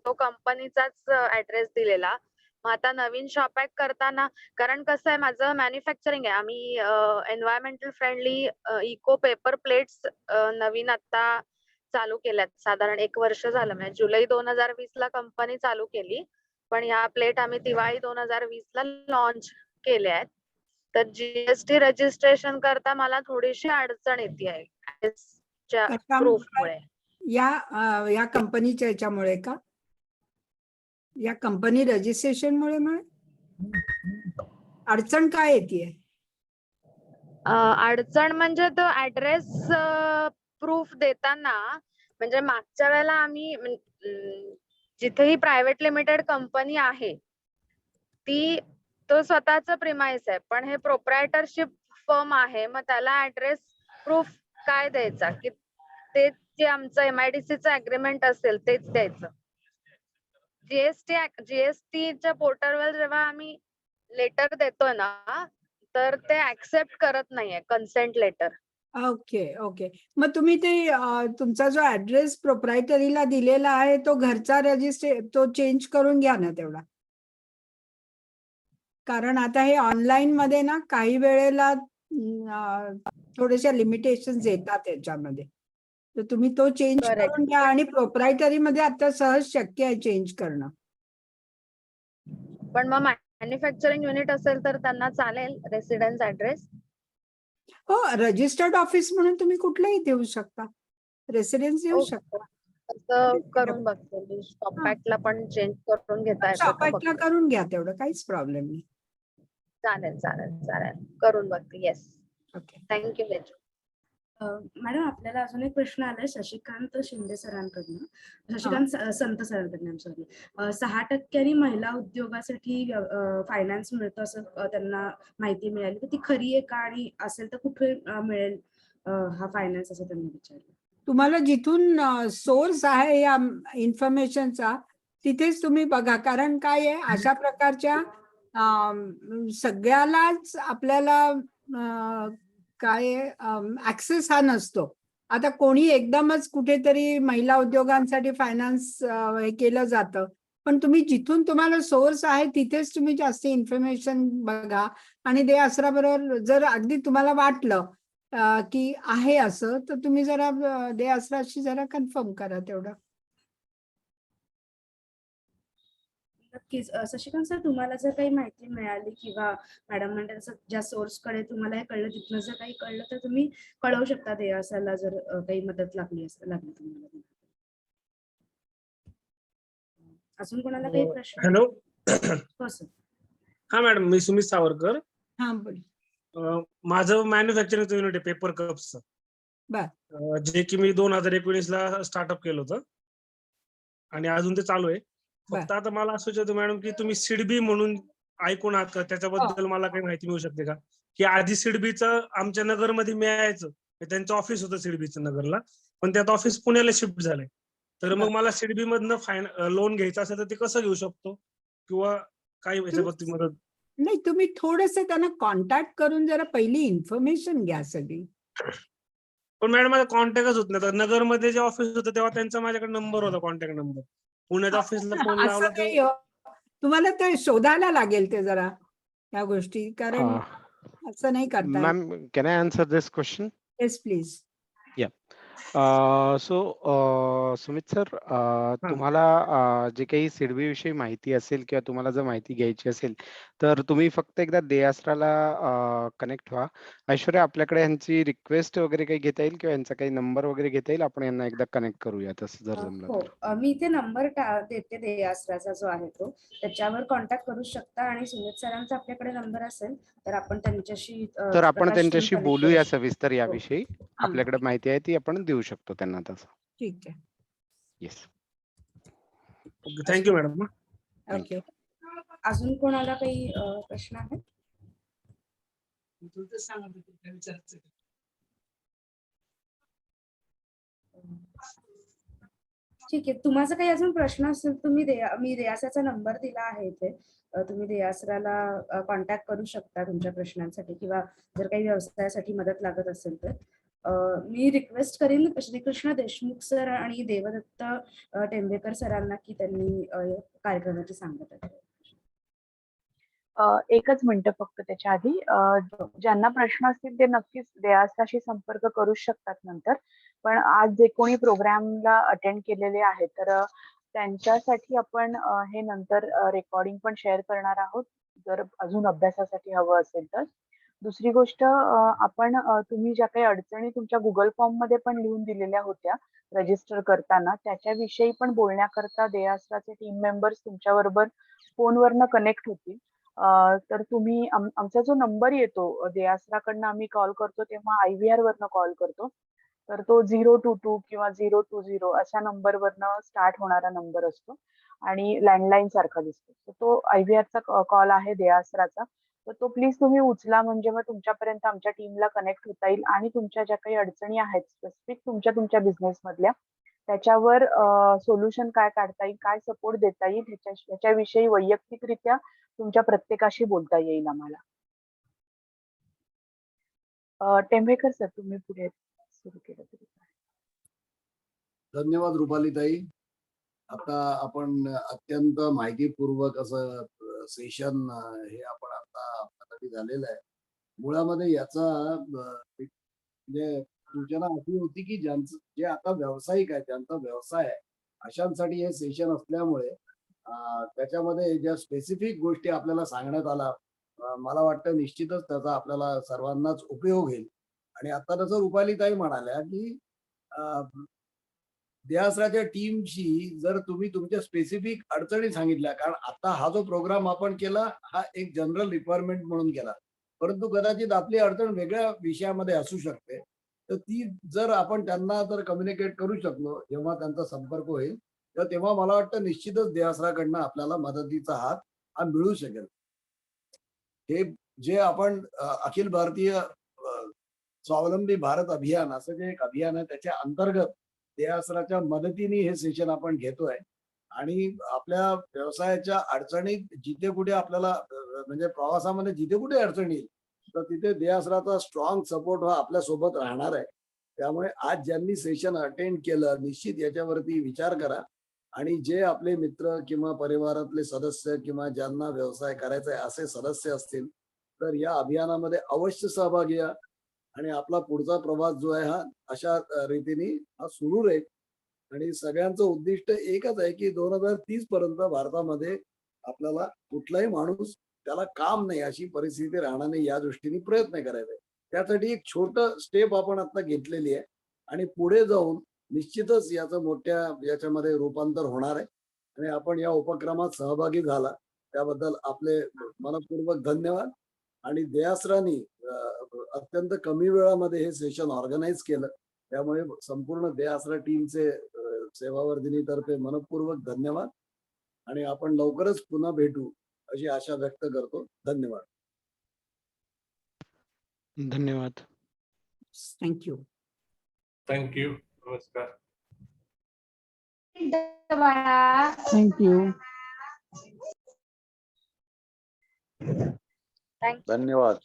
तो कंपनीचाच ऍड्रेस दिलेला. मग आता नवीन शॉप करताना, कारण कसं आहे माझं मॅन्युफॅक्चरिंग आहे. आम्ही environmental friendly eco paper plates नवीन आता चालू केल्यात. साधारण 1 वर्ष झालं, म्हणजे जुलै 2020 ला कंपनी चालू केली. पण ह्या प्लेट आम्ही दिवाळी 2020 ला लॉन्च केल्या आहेत. तर जीएसटी रजिस्ट्रेशन करता मला थोडीशी अडचण येते आहे प्रूफमुळे. या कंपनीच्या याच्यामुळे का? या कंपनी रजिस्ट्रेशन मुळे अडचण काय येते? अडचण म्हणजे तो ऍड्रेस प्रूफ देताना, म्हणजे मागच्या वेळेला आम्ही जिथे ही प्रायव्हेट लिमिटेड कंपनी आहे तो स्वतःच प्रिमाइस आहे, पण हे प्रोप्रायटरशिप फर्म आहे. मग त्याला ऍड्रेस प्रूफ काय द्यायचा की ते जे आमचं MIDC अग्रीमेंट असेल तेच द्यायचं? जीएसटीच्या पोर्टलवर जेव्हा आम्ही लेटर देतोय ना तर ते ऍक्सेप्ट करत नाहीये कन्सेंट लेटर. Okay okay. मग तुम्ही ते तुमचा जो ऍड्रेस प्रोप्रायटरीला दिलेला आहे तो घरचा तो चेंज करून घ्या ना तेवढा. कारण आता हे ऑनलाईन मध्ये ना काही वेळेला थोडेशा लिमिटेशन्स येतात त्याच्यामध्ये. तर तुम्ही तो चेंज करून घ्या. आणि प्रोप्रायटरी मध्ये आता सहज शक्य आहे चेंज करणं. पण मग मॅन्युफॅक्चरिंग युनिट असेल तर त्यांना चालेल रेसिडेन्स ऍड्रेस? हो, रजिस्टर्ड ऑफिस म्हणून तुम्ही कुठलाही देऊ शकता, रेसिडेन्स देऊ शकता. असं करून बघते. शॉपॅक्टला पण चेंज करून घेता येतं का? शॉपॅक्टला करून घ्या तेवढं, काहीच प्रॉब्लेम नाही. चालेल चालेल चालेल, करून बघते. Yes, okay. थँक्यू. मॅडम आपल्याला अजून एक प्रश्न आलाय शशिकांत शिंदे सरांकडनं, शशिकांत संत सरांकडनं, सॉरी. 6% महिला उद्योगासाठी फायनान्स मिळतं असं त्यांना माहिती मिळाली, तर ती खरी आहे का? आणि असेल तर कुठे मिळेल हा फायनान्स असं त्यांनी विचारलं. तुम्हाला जिथून सोर्स आहे या इन्फॉर्मेशनचा तिथेच तुम्ही बघा. कारण काय आहे, अशा प्रकारच्या सगळ्यालाच आपल्याला काय ऍक्सेस हा नसतो. आता कोणी एकदमच कुठेतरी महिला उद्योगांसाठी फायनान्स हे केलं जातं, पण तुम्ही जिथून तुम्हाला सोर्स आहे तिथेच तुम्ही जास्त इन्फॉर्मेशन बघा. आणि दे आसरा बरोबर जर अगदी तुम्हाला वाटलं की आहे असं, तर तुम्ही जरा दे आसराशी जरा कन्फर्म करा तेवढं. नक्कीच. शशिकांत सर, तुम्हाला जर काही माहिती मिळाली किंवा मॅडम म्हणजे ज्या सोर्स कडे तुम्हाला हे कळलं तिथनं जर काही कळलं तर तुम्ही कळवू शकता ते असायला, जर काही मदत लागली तुम्हाला. अजून कोणाला काही प्रश्न? हॅलो. हो सर. हा मॅडम, मी सुमित सावरकर. हा बोल. माझं मॅन्युफॅक्चरिंगचं युनिट आहे पेपर कप्सचं. बर. जे की मी 2019 ला स्टार्टअप केलं होतं आणि अजून ते चालू आहे. फक्त आता मला असं विचारतो मॅडम की तुम्ही सिडबी म्हणून ऐकून आहात का? त्याच्याबद्दल मला काही माहिती मिळू शकते का? की आधी सिडबीचं आमच्या नगरमध्ये मिळायचं, त्यांचं ऑफिस होतं सिडबीचं नगरला, पण त्यात ऑफिस पुण्याला शिफ्ट झालंय. तर मग मला सिडबी मधनं लोन घ्यायचं असेल तर ते कसं घेऊ शकतो, किंवा काही याच्याबद्दल मदत? नाही, तुम्ही थोडस त्यांना कॉन्टॅक्ट करून जरा पहिली इन्फॉर्मेशन घ्या सगळी. पण मॅडम माझा कॉन्टॅक्टच होत नाही. नगरमध्ये जे ऑफिस होतं तेव्हा त्यांचा माझ्याकडे नंबर होता, कॉन्टॅक्ट नंबर. पुण्याच्या ऑफिसला फोन असं लावला काही तुम्हाला ते शोधायला लागेल ते जरा त्या गोष्टी, कारण असं नाही करता येत. Ma'am, can I answer this question? Yes please. So Sumit sir, तुम्हाला जे काही सिडबी विषयी माहिती असेल किंवा तुम्हाला जर माहिती घ्यायची असेल तर तुम्ही फक्त एकदा देआसराला कनेक्ट व्हा. ऐश्वर्या, आपल्याकडे यांची रिक्वेस्ट वगैरे काही घेता येईल किंवा यांचा काही नंबर वगैरे घेता येईल? आपण यांना एकदा कनेक्ट करूया तसं जर जमलं हो, तर. मी इथे नंबर देते देआसराचा जो आहे तो, त्याच्यावर कॉन्टॅक्ट करू शकता. आणि सुमित सरांचा आपल्याकडे नंबर असेल तर आपण त्यांच्याशी तर आपण प्रकाश त्यांच्याशी connect बोलूया करू शकतो. सविस्तर याविषयी. आपल्याकडे माहिती आहे ती आपण देऊ शकतो त्यांना तसं. ठीक आहे. येस. Thank you madam. ओके. अजून कोणाला काही प्रश्न आहे? ठीक आहे, तुम्हाला काही अजून प्रश्न असेल तुम्ही मी देआसराचा नंबर दिला आहे इथे. तुम्ही देआसराला कॉन्टॅक्ट करू शकता तुमच्या प्रश्नांसाठी, किंवा जर काही व्यवसायासाठी मदत लागत असेल तर. मी रिक्वेस्ट करेन श्रीकृष्ण देशमुख सर आणि देवदत्त टेंबेकर सरांना की त्यांनी कार्यक्रमाची सांगता करावी. एकच मिनिटं फक्त त्याच्या आधी. ज्यांना प्रश्न असतील ते नक्कीच देआसराशी संपर्क करू शकतात नंतर. पण आज जे कोणी प्रोग्रामला अटेंड केलेले आहेत तर त्यांच्यासाठी आपण हे नंतर रेकॉर्डिंग पण शेअर करणार आहोत, जर अजून अभ्यासासाठी हवं असेल तर. दुसरी गोष्ट, आपण तुम्ही ज्या काही अडचणी तुमच्या गुगल फॉर्म मध्ये पण लिहून दिलेल्या होत्या रजिस्टर करताना, त्याच्याविषयी पण बोलण्याकरता देआसराचे टीम मेंबर्स तुमच्याबरोबर फोनवरनं कनेक्ट होतील. तर तुम्ही आमचा जो नंबर येतो देआसराकडनं आम्ही कॉल करतो तेव्हा IVR वरनं कॉल करतो, तर तो 022 किंवा 020 अशा नंबरवरनं स्टार्ट होणारा नंबर असतो आणि लँडलाईन सारखा दिसतो. तर तो IVR चा कॉल आहे देआसराचा. तर तो प्लीज तुम्ही उचला, म्हणजे मग तुमच्यापर्यंत आमच्या टीमला कनेक्ट होता येईल आणि तुमच्या ज्या काही अडचणी आहेत स्पेसिफिक तुमच्या बिझनेस मधल्या, त्याच्यावर सोल्युशन काय काढता येईल, काय सपोर्ट देता येईल ह्याच्याविषयी वैयक्तिकरित्या तुमच्या प्रत्येकाशी बोलता येईल आम्हाला. टेंभेकर सर, तुम्ही पुढे सुरू केलं तरी. धन्यवाद रुपालीताई. आता आपण अत्यंत माहितीपूर्वक असं सेशन हे आपण आता आपल्यासाठी झालेलं आहे. मुळामध्ये याचा म्हणजे सूचना अशी होती की जे आता व्यावसायिक आहेत, ज्यांचा व्यवसाय आहे, अशांसाठी हे सेशन असल्यामुळे त्याच्यामध्ये ज्या स्पेसिफिक गोष्टी आपल्याला सांगण्यात आल्या, मला वाटतं निश्चितच त्याचा आपल्याला सर्वांनाच उपयोग होईल. आणि आता जसं रुपालीताई म्हणाल्या की देआसराच्या टीमशी जर तुम्ही तुमच्या स्पेसिफिक अडचणी सांगितल्या, कारण आता हा जो प्रोग्राम आपण केला हा एक जनरल रिक्वायरमेंट म्हणून केला, परंतु कदाचित आपली अडचण वेगळ्या विषयामध्ये असू शकते, तर ती जर आपण त्यांना जर कम्युनिकेट करू शकलो जेव्हा त्यांचा संपर्क होईल, तर तेव्हा मला वाटतं निश्चितच देआसराकडनं आपल्याला मदतीचा हात हा मिळू शकेल. हे जे आपण अखिल भारतीय स्वावलंबी भारत अभियान असं जे एक अभियान आहे त्याच्या अंतर्गत देआसराच्या मदतीने हे सेशन आपण घेतोय. आणि आपल्या व्यवसायाच्या अडचणीत जिथे कुठे आपल्याला म्हणजे प्रवासामध्ये जिथे कुठे अडचणी येईल तर तिथे देआसराचा स्ट्रॉंग सपोर्ट हा आपल्या सोबत राहणार आहे. त्यामुळे आज ज्यांनी सेशन अटेंड केलं निश्चित याच्यावरती विचार करा, आणि जे आपले मित्र किंवा परिवारातले सदस्य किंवा ज्यांना व्यवसाय करायचा आहे असे सदस्य असतील तर या अभियानामध्ये अवश्य सहभागी या, आणि आपला पुढचा प्रवास जो आहे हा अशा रीतीने हा सुरू राहील. आणि सगळ्यांचं उद्दिष्ट एकच आहे की 2030 पर्यंत भारतामध्ये आपल्याला कुठलाही माणूस त्याला काम नाही अशी परिस्थिती राहणार नाही या दृष्टीने प्रयत्न करायचे. त्यासाठी एक छोटं स्टेप आपण आता घेतलेली आहे आणि पुढे जाऊन निश्चितच याचं मोठ्या याच्यामध्ये रूपांतर होणार आहे. आणि आपण या उपक्रमात सहभागी झाला त्याबद्दल आपले मनपूर्वक धन्यवाद. आणि दयासरांनी अत्यंत कमी वेळामध्ये हे सेशन ऑर्गनाईज केलं, त्यामुळे संपूर्ण दयासरा टीमचे सेवावर्धिनी तर्फे मनपूर्वक धन्यवाद. आणि आपण लवकरच पुन्हा भेटू अशी आशा व्यक्त करतो. धन्यवाद. धन्यवाद. थँक्यू. थँक्यू. नमस्कार. थँक्यू. थँक्यू. धन्यवाद.